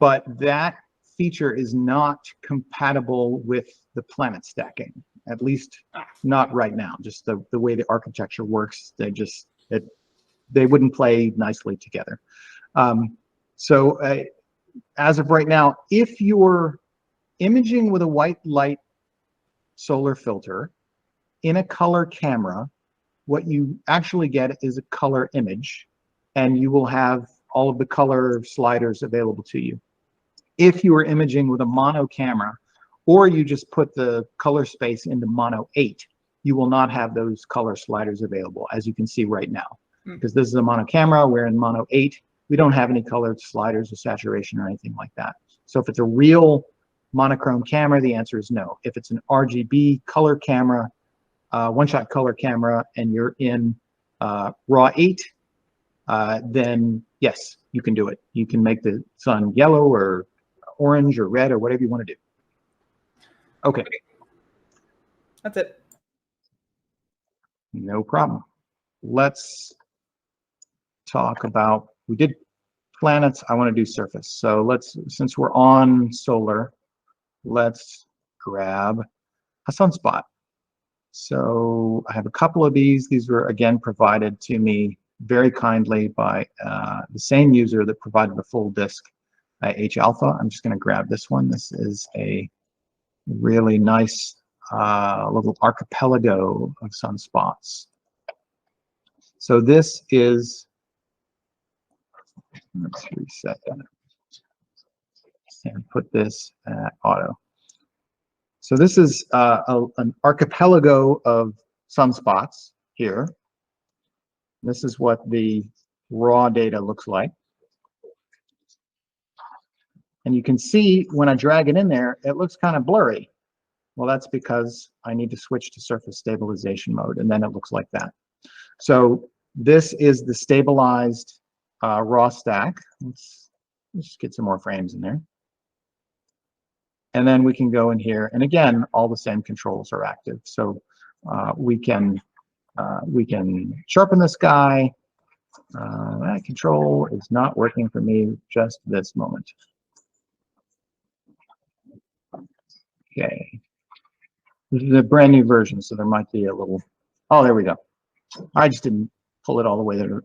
but that feature is not compatible with the planet stacking, at least not right now. Just the way the architecture works, they wouldn't play nicely together. So as of right now, if you're imaging with a white light solar filter in a color camera, what you actually get is a color image, and you will have all of the color sliders available to you. If you are imaging with a mono camera, or you just put the color space into mono 8, you will not have those color sliders available, as you can see right now. Because this is a mono camera, we're in mono 8, we don't have any colored sliders or saturation or anything like that. So if it's a real monochrome camera, the answer is no. If it's an RGB color camera, one-shot color camera, and you're in RAW 8, then yes, you can do it. You can make the sun yellow or orange or red or whatever you want to do. Okay. That's it. No problem. Let's talk about, we did planets, I want to do surface. So let's, since we're on solar, let's grab a sunspot. So I have a couple of these. These were, again, provided to me very kindly by the same user that provided the full disk H alpha. I'm just going to grab this one. This is a really nice little archipelago of sunspots. So this is, let's reset that and put this at auto. So this is an archipelago of sunspots here. This is what the raw data looks like. And you can see when I drag it in there, it looks kind of blurry. Well, that's because I need to switch to surface stabilization mode, and then it looks like that. So this is the stabilized raw stack. Let's just get some more frames in there. And then we can go in here, and again, all the same controls are active. So we can sharpen this guy. That control is not working for me just this moment. Okay. This is a brand new version, so there might be a little, oh, there we go. I just didn't pull it all the way there,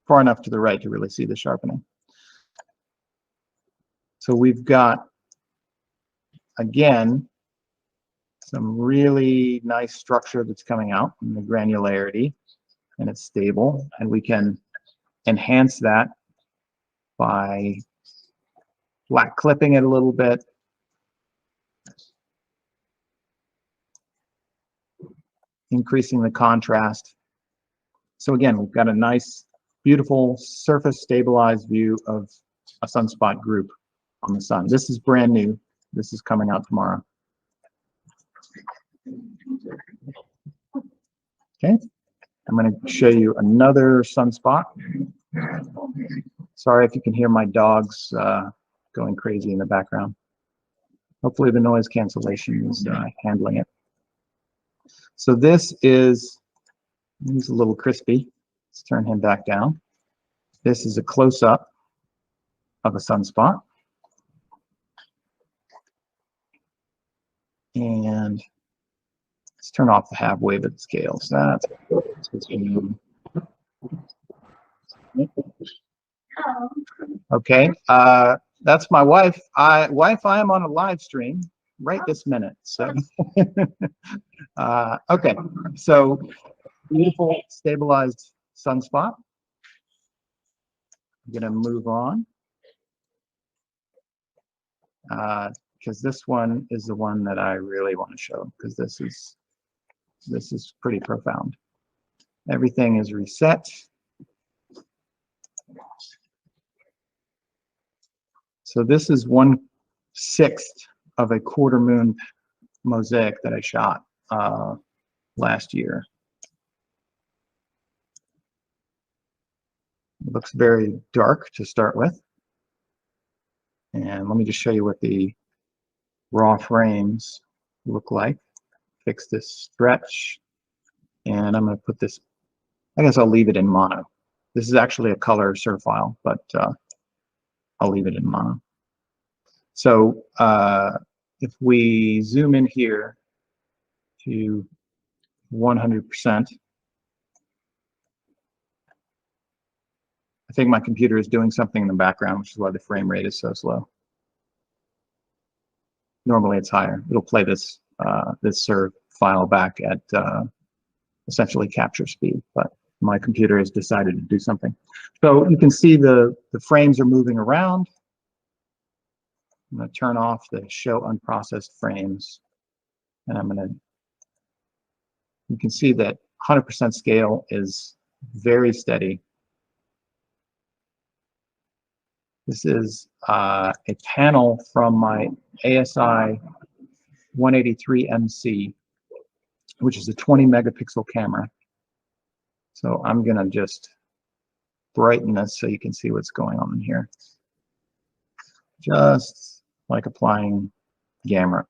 far enough to the right to really see the sharpening. So we've got, again, some really nice structure that's coming out in the granularity, and it's stable, and we can enhance that by black clipping it a little bit. Increasing the contrast. So again, we've got a nice, beautiful surface stabilized view of a sunspot group on the sun. This is brand new. This is coming out tomorrow. Okay, I'm going to show you another sunspot. Sorry if you can hear my dogs going crazy in the background. Hopefully the noise cancellation is handling it. So this is, he's a little crispy. Let's turn him back down. This is a close-up of a sunspot. And let's turn off the half-wave scales. That's okay. That's my wife. I am on a live stream right this minute. So okay, so beautiful stabilized sunspot. I'm gonna move on because this one is the one that I really want to show, because this is pretty profound. Everything is reset. So this is 1/6 of a quarter moon mosaic that I shot last year. It looks very dark to start with. And let me just show you what the raw frames look like. Fix this stretch. And I'm going to put this, I guess I'll leave it in mono. This is actually a color SUR file, but I'll leave it in mono. So if we zoom in here to 100%, I think my computer is doing something in the background, which is why the frame rate is so slow. Normally it's higher. It'll play this this SUR file back at essentially capture speed, but my computer has decided to do something. So you can see the frames are moving around. I'm going to turn off the show unprocessed frames, and I'm going to, you can see that 100% scale is very steady. This is a panel from my ASI 183 MC, which is a 20 megapixel camera. So I'm going to just brighten this so you can see what's going on in here. Just like applying gamma.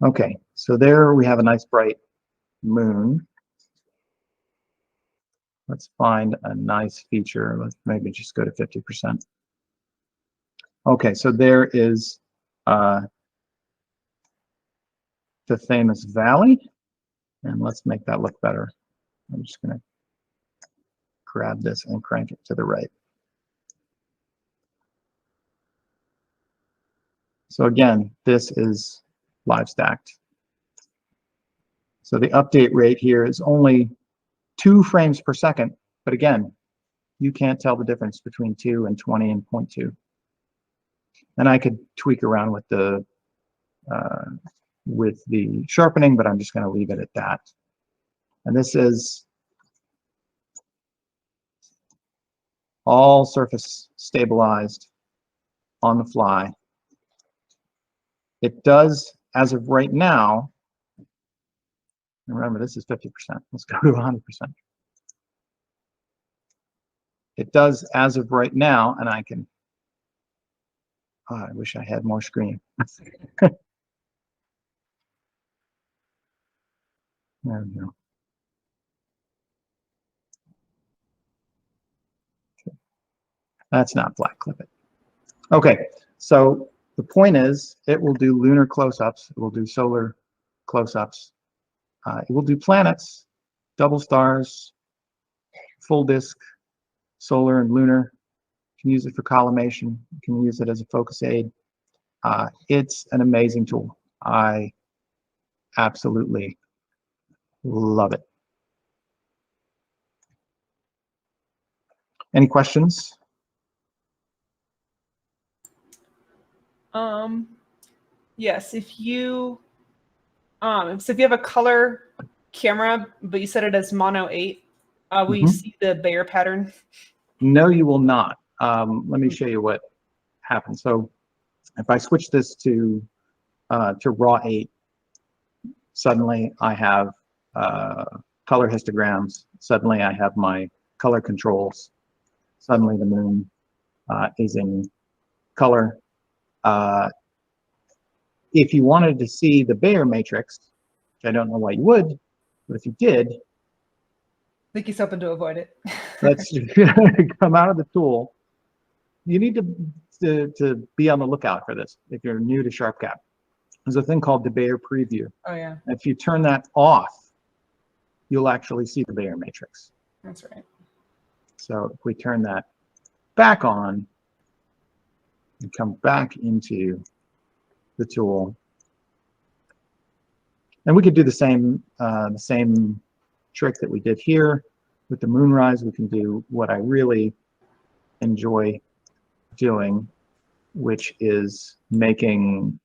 Okay, so there we have a nice bright moon. Let's find a nice feature. Let's maybe just go to 50%. Okay, so there is the famous valley, and let's make that look better. I'm just going to grab this and crank it to the right. So again, this is live stacked. So the update rate here is only 2 frames per second, but again, you can't tell the difference between 2 and 20 and 0.2. And I could tweak around with the sharpening, but I'm just going to leave it at that. And this is all surface stabilized on the fly. It does, as of right now, remember this is 50%, let's go to 100%. It does as of right now, and I can, oh, I wish I had more screen. There we go. That's not black, clip it. Okay, so the point is it will do lunar close-ups, it will do solar close-ups, it will do planets, double stars, full disk, solar and lunar. You can use it for collimation, you can use it as a focus aid. It's an amazing tool. I absolutely love it. Any questions? Yes, if you have a color camera, but you set it as mono 8, will you see the Bayer pattern? No, you will not. Let me show you what happens. So if I switch this to raw 8, suddenly I have color histograms. Suddenly I have my color controls. Suddenly the moon is in color. If you wanted to see the Bayer matrix, which I don't know why you would, but if you did, I think he's hoping to avoid it. let's come out of the tool. You need to be on the lookout for this if you're new to SharpCap. There's a thing called the Bayer preview. Oh yeah. If you turn that off, you'll actually see the Bayer matrix. That's right. So if we turn that back on and come back into the tool, and we could do the same trick that we did here with the moonrise. We can do what I really enjoy doing, which is making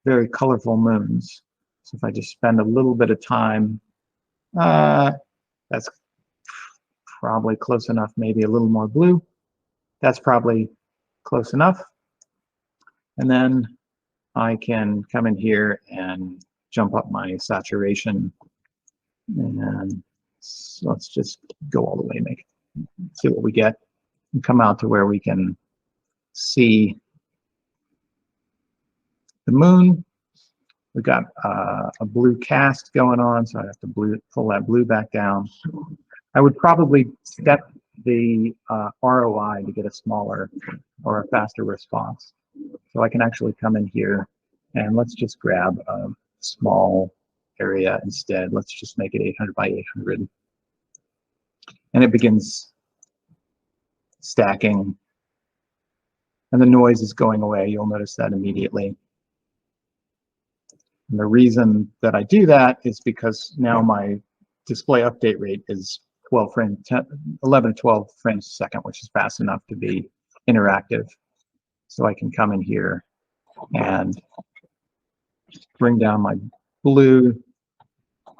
very colorful moons. So if I just spend a little bit of time, that's probably close enough, maybe a little more blue. That's probably close enough. And then I can come in here and jump up my saturation. And so let's just go all the way, see what we get, and come out to where we can see the moon. We've got a blue cast going on, so I have to pull that blue back down. I would probably step the ROI to get a smaller or a faster response. So I can actually come in here and let's just grab a small area instead. Let's just make it 800 by 800. And it begins stacking. And the noise is going away. You'll notice that immediately. And the reason that I do that is because now my display update rate is 11 to 12 frames a second, which is fast enough to be interactive. So I can come in here and bring down my blue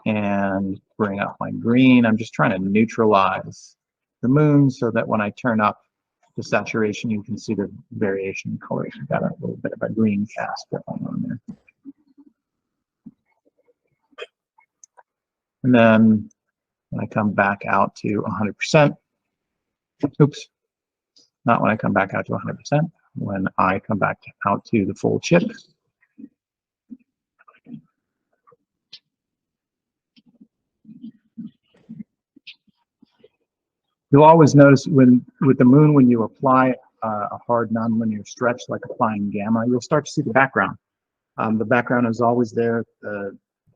and bring up my green. I'm just trying to neutralize the moon so that when I turn up the saturation, you can see the variation in colors. We've got a little bit of a green cast going on there. And then when I come back out to 100%. Oops, not when I come back out to 100%. When I come back out to the full chip. You'll always notice with the moon, when you apply a hard nonlinear stretch, like applying gamma, you'll start to see the background. The background is always there.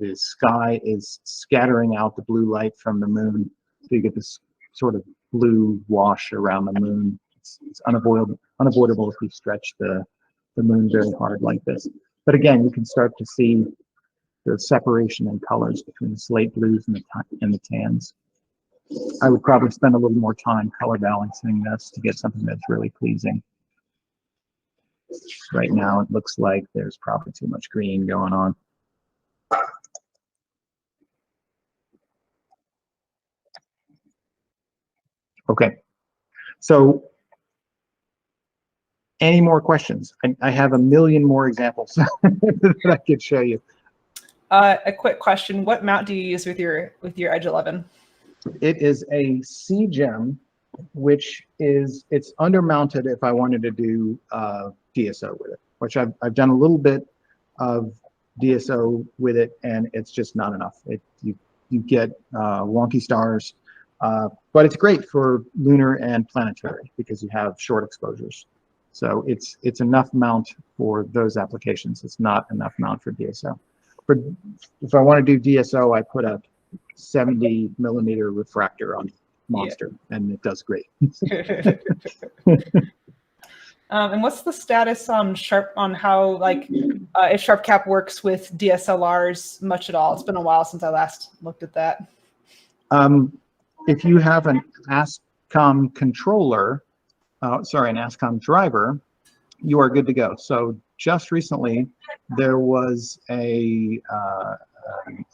The sky is scattering out the blue light from the moon, so you get this sort of blue wash around the moon. It's unavoidable if you stretch the moon very hard like this. But again, you can start to see the separation in colors between the slate blues and the tans. I would probably spend a little more time color balancing this to get something that's really pleasing. Right now, it looks like there's probably too much green going on. Okay, so any more questions? I have a million more examples that I could show you. A quick question: what mount do you use with your Edge 11? It is a C-gem, which is, it's undermounted if I wanted to do DSO with it, which I've done a little bit of DSO with it, and it's just not enough. You get wonky stars, but it's great for lunar and planetary because you have short exposures. So it's enough mount for those applications. It's not enough mount for DSO. If I want to do DSO, I put a 70mm refractor on Monster, and it does great. And what's the status on how if SharpCap works with DSLRs much at all? It's been a while since I last looked at that. If you have an ASCOM controller, an ASCOM driver, you are good to go. So just recently, there was an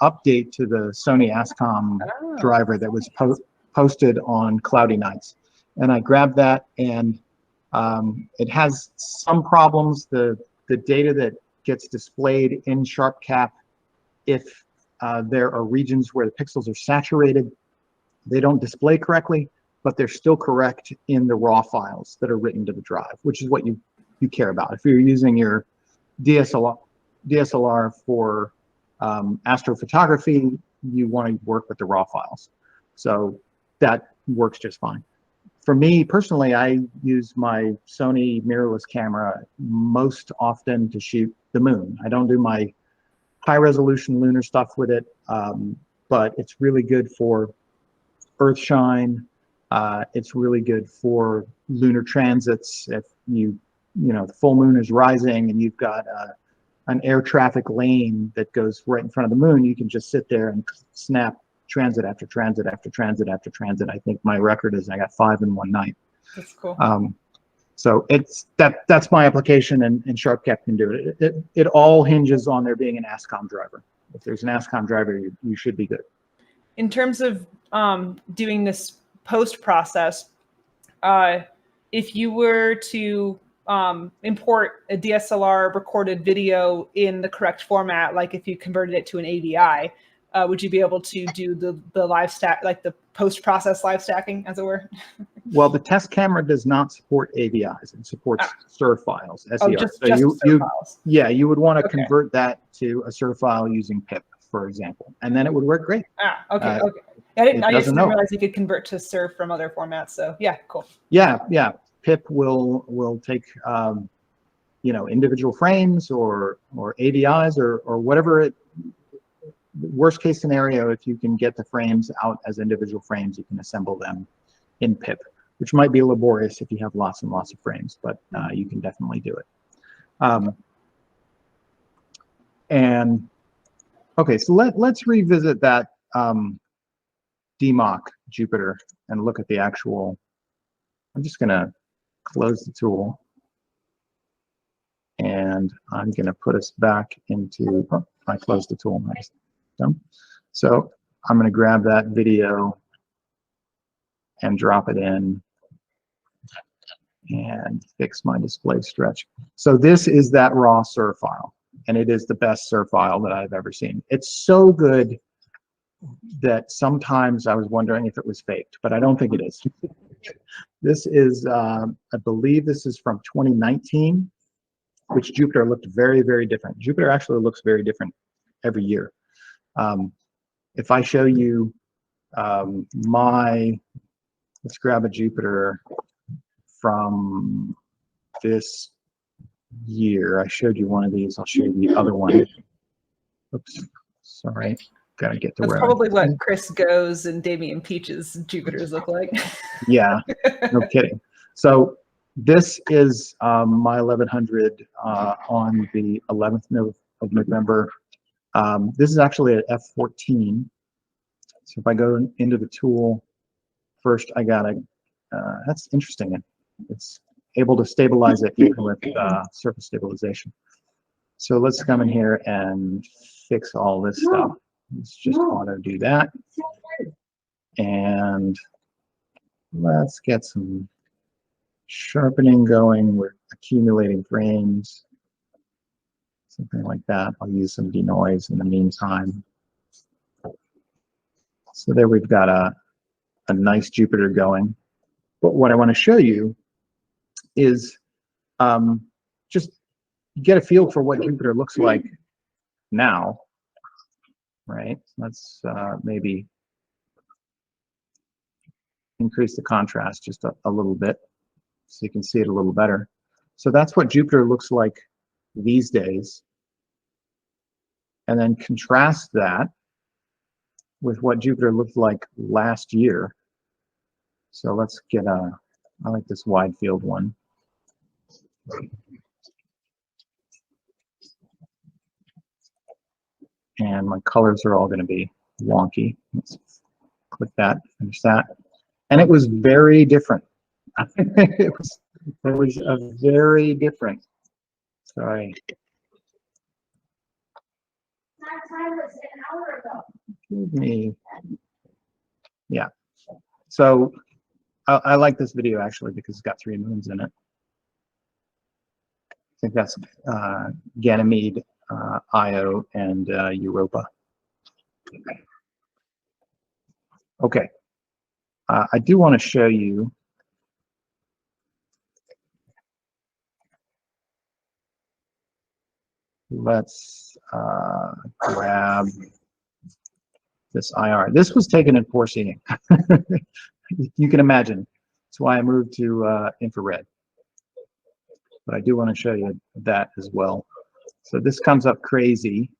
update to the Sony ASCOM driver that was posted on cloudy nights, and I grabbed that, and it has some problems. The data that gets displayed in SharpCap, if there are regions where the pixels are saturated, they don't display correctly, but they're still correct in the raw files that are written to the drive, which is what you care about. If you're using your DSLR for astrophotography, you want to work with the raw files. So that works just fine. For me personally, I use my Sony mirrorless camera most often to shoot the moon. I don't do my high resolution lunar stuff with it, but it's really good for earth shine. It's really good for lunar transits. If the full moon is rising and you've got an air traffic lane that goes right in front of the moon, you can just sit there and snap transit after transit after transit after transit. I think my record is I got 5 in one night. That's cool. So that's my application, and SharpCap can do it. It all hinges on there being an ASCOM driver. If there's an ASCOM driver, you should be good. In terms of doing this post process, if you were to import a DSLR recorded video in the correct format, like if you converted it to an AVI, would you be able to do the live stack, like the post-process live stacking, as it were? Well, the test camera does not support AVIs. It supports SIR files, SER. Oh, just SIR files. Yeah, you would want to convert that to a SIR file using pip, for example, and then it would work great. Okay. I just didn't realize you could convert to SIR from other formats. So yeah, cool. Yeah. Pip will take individual frames or AVIs or whatever worst case scenario, if you can get the frames out as individual frames, you can assemble them in pip, which might be laborious if you have lots and lots of frames, but you can definitely do it. And okay, so let's revisit that DMOC Jupiter and look at the actual. I'm just gonna close the tool, and I'm gonna put us back into. Oh, I closed the tool. Nice. So I'm going to grab that video and drop it in and fix my display stretch. So this is that raw SIR file, and it is the best SIR file that I've ever seen. It's so good that sometimes I was wondering if it was faked, but I don't think it is. This is, I believe this is from 2019, which Jupiter looked very, very different. Jupiter actually looks very different every year. If I show you let's grab a Jupiter from this year. I showed you one of these. I'll show you the other one. Oops, sorry. Gotta get to That's where probably what Chris Goes and Damien Peach's Jupiters look like. Yeah, no kidding. So this is my 1100 on the 11th of November. This is actually at f14. So if I go into the tool, first I gotta, that's interesting. It's able to stabilize it even with surface stabilization. So let's come in here and fix all this stuff. Let's just auto do that. And let's get some sharpening going. We're accumulating frames, something like that. I'll use some denoise in the meantime. So there we've got a nice Jupiter going. But what I want to show you is just get a feel for what Jupiter looks like now, right? Let's maybe increase the contrast just a little bit so you can see it a little better. So that's what Jupiter looks like these days. And then contrast that with what Jupiter looked like last year. So let's get I like this wide field one. And my colors are all going to be wonky. Let's click that, finish that. And it was very different. it was a very different. Sorry. Give me. Yeah. So I like this video actually because it's got 3 moons in it. I think that's Ganymede, Io, and Europa. Okay. I do want to show you. Let's grab this IR. This was taken in 4 seeing. You can imagine. That's why I moved to infrared. But I do want to show you that as well. So this comes up crazy.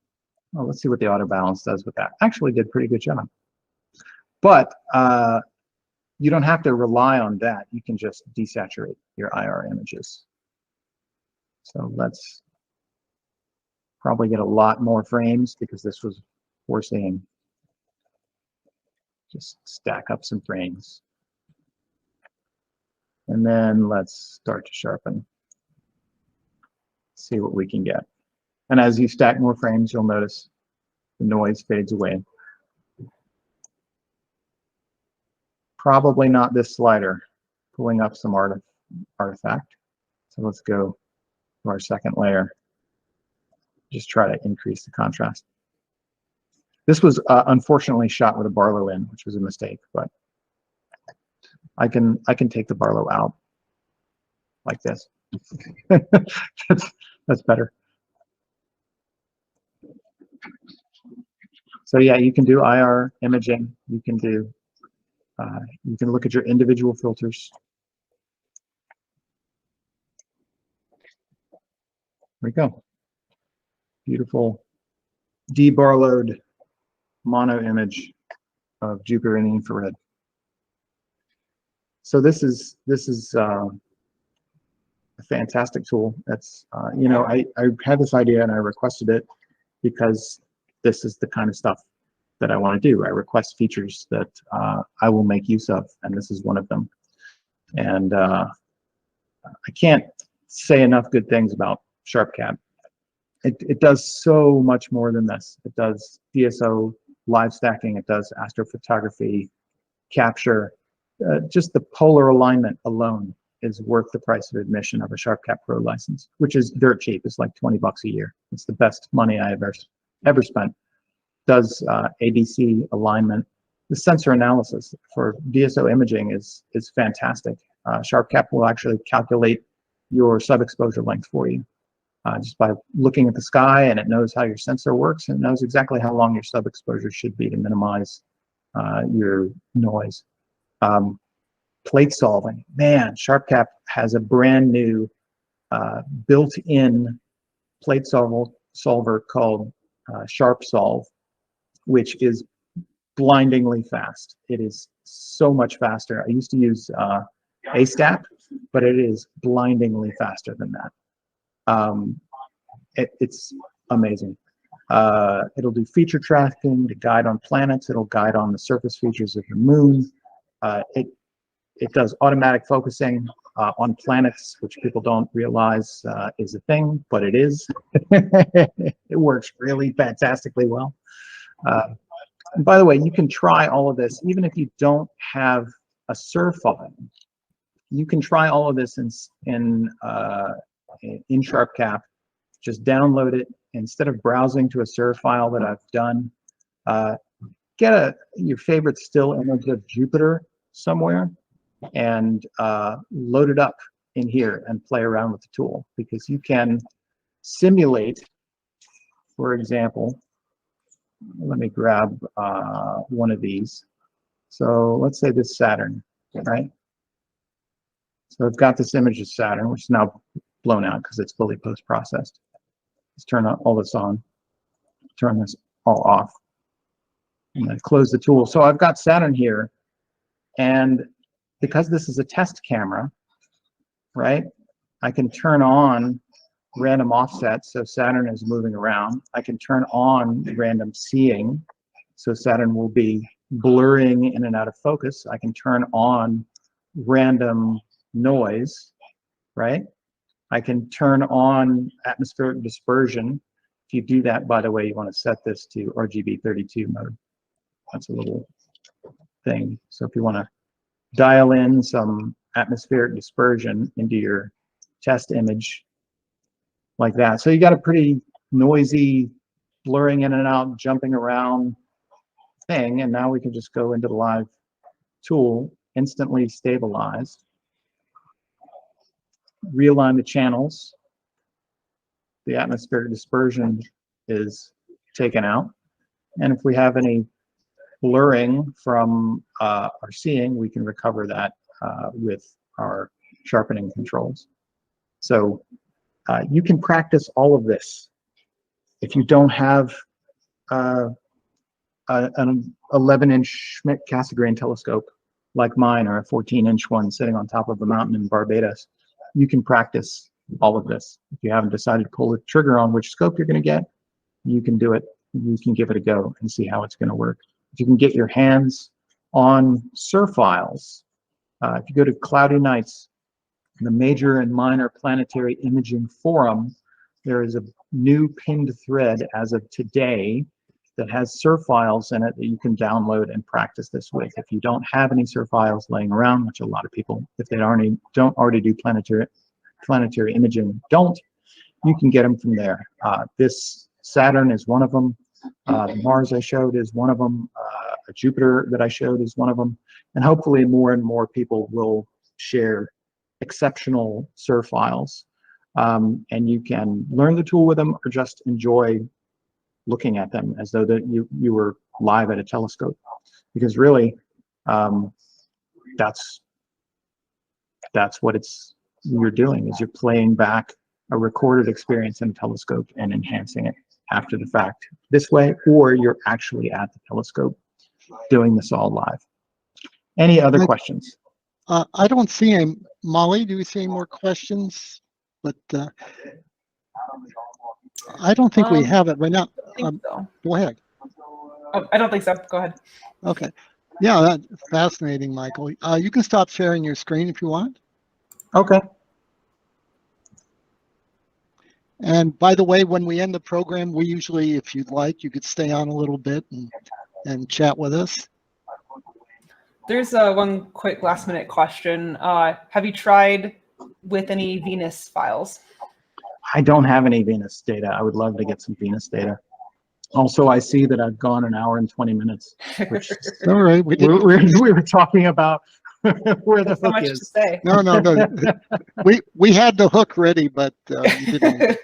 Well, let's see what the auto balance does with that. Actually did a pretty good job. But you don't have to rely on that. You can just desaturate your IR images. So let's probably get a lot more frames because this was 4 seeing. Just stack up some frames. And then let's start to sharpen. See what we can get. And as you stack more frames, you'll notice the noise fades away. Probably not this slider, pulling up some artifact. So let's go to our second layer. Just try to increase the contrast. This was unfortunately shot with a Barlow in, which was a mistake, but I can take the Barlow out like this. that's better. So yeah, you can do IR imaging. You can do you can look at your individual filters. There we go. Beautiful de-Barlowed mono image of Jupiter in the infrared. So this is a fantastic tool. That's you know, I had this idea and I requested it because this is the kind of stuff that I want to do. I request features that I will make use of, and this is one of them. And I can't say enough good things about SharpCap. It does so much more than this. It does DSO live stacking. It does astrophotography, capture. Just the polar alignment alone is worth the price of admission of a SharpCap Pro license, which is dirt cheap. It's like 20 bucks a year. It's the best money I ever spent. does ABC alignment. The sensor analysis for DSO imaging is fantastic. SharpCap will actually calculate your sub-exposure length for you just by looking at the sky, and it knows how your sensor works, and it knows exactly how long your sub-exposure should be to minimize your noise. Plate solving, man, SharpCap has a brand new built-in plate solver called SharpSolve, which is blindingly fast. It is so much faster. I used to use ASTAP, but it is blindingly faster than that. It's amazing. It'll do feature tracking to guide on planets. It'll guide on the surface features of the moon. It does automatic focusing on planets, which people don't realize is a thing, but it is. It works really fantastically well. And by the way, you can try all of this even if you don't have a SIR file. You can try all of this in SharpCap. Just download it instead of browsing to a SIR file that I've done. Get your favorite still image of Jupiter somewhere and load it up in here and play around with the tool, because you can simulate, for example, let me grab one of these. So let's say this Saturn, right? So I've got this image of Saturn, which is now blown out because it's fully post-processed. Let's turn all this on, turn this all off, and then close the tool. So I've got Saturn here, and because this is a test camera, right, I can turn on random offset, so Saturn is moving around. I can turn on random seeing, so Saturn will be blurring in and out of focus. I can turn on random noise, right? I can turn on atmospheric dispersion. If you do that, by the way, you want to set this to RGB 32 mode. That's a little thing. So if you want to dial in some atmospheric dispersion into your test image like that. So you got a pretty noisy, blurring in and out, jumping around thing. And now we can just go into the live tool, instantly stabilize, realign the channels. The atmospheric dispersion is taken out. And if we have any blurring from our seeing, we can recover that with our sharpening controls. So you can practice all of this. If you don't have an 11-inch Schmidt-Cassegrain telescope like mine, or a 14-inch one sitting on top of a mountain in Barbados, you can practice all of this. If you haven't decided to pull the trigger on which scope you're going to get, you can do it. You can give it a go and see how it's going to work. If you can get your hands on SIR files, if you go to Cloudy Nights, the Major and Minor Planetary Imaging Forum, there is a new pinned thread as of today that has SIR files in it that you can download and practice this with. If you don't have any SIR files laying around, which a lot of people, if they don't already do planetary imaging, you can get them from there. This Saturn is one of them. Mars I showed is one of them. Jupiter that I showed is one of them. And hopefully more and more people will share exceptional SIR files. And you can learn the tool with them or just enjoy looking at them as though that you were live at a telescope. Because really, that's what you're doing, is you're playing back a recorded experience in a telescope and enhancing it after the fact this way, or you're actually at the telescope doing this all live. Any other questions? I don't see any. Molly, do you see any more questions? But I don't think we have it right now. So. Go ahead. Oh, I don't think so. Go ahead. Okay. Yeah, that's fascinating, Michael. You can stop sharing your screen if you want. Okay. And by the way, when we end the program, we usually, if you'd like, you could stay on a little bit and chat with us. There's one quick last minute question. Have you tried with any Venus files? I don't have any Venus data. I would love to get some Venus data. Also, I see that I've gone an hour and 20 minutes, which All right, we we didn't. we were talking about where the There's so hook much to is. say. No, no, no. We had the hook ready, but you didn't.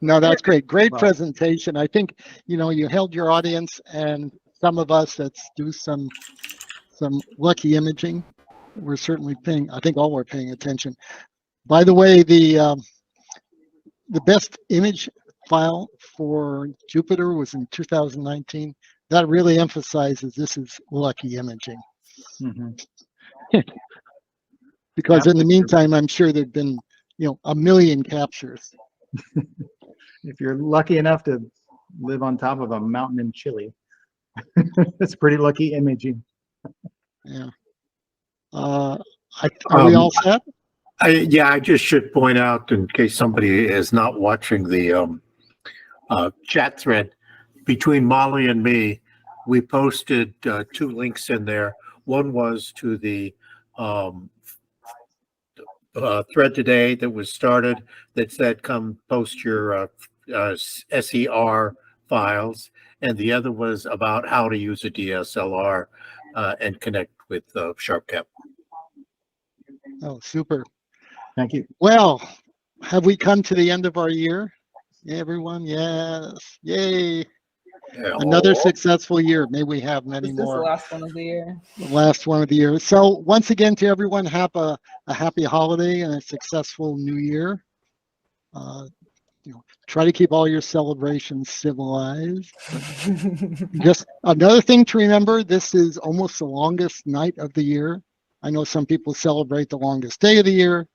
No, that's great. Great Well, presentation. I think, you held your audience, and some of us that do some lucky imaging, we're certainly paying, I think all we're paying attention. By the way, the best image file for Jupiter was in 2019. That really emphasizes this is lucky imaging. mhm. Because in the Absolutely. meantime, I'm sure there've been, a million captures. If you're lucky enough to live on top of a mountain in Chile, it's pretty lucky imaging. Yeah. Are we all set? I just should point out, in case somebody is not watching the chat thread, between Molly and me, we posted 2 links in there. One was to the thread today that was started that said, come post your SER files. And the other was about how to use a DSLR and connect with SharpCap. Oh, super. Thank you. Well, have we come to the end of our year? Yeah, everyone, yes. Yay. Another successful year. May we have many This is the more. last one of the year. The last one of the year. So once again, to everyone, have a happy holiday and a successful new year. Try to keep all your celebrations civilized. Just another thing to remember, this is almost the longest night of the year. I know some people celebrate the longest day of the year.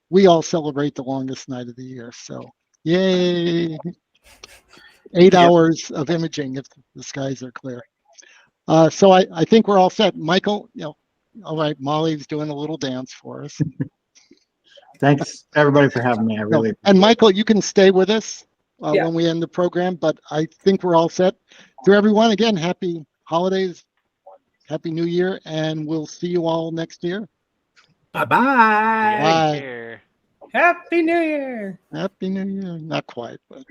We all celebrate the longest night of the year. So yay. 8 hours of imaging if the skies are clear. So I think we're all set. Michael, all right, Molly's doing a little dance for us. Thanks everybody for having me. I really And Michael, you can stay with us Yeah. when we end the program, but I think we're all set. To everyone, again, happy holidays, happy new year, and we'll see you all next year. Bye-bye. Bye. Happy New Year. Happy New Year. Not quite, but.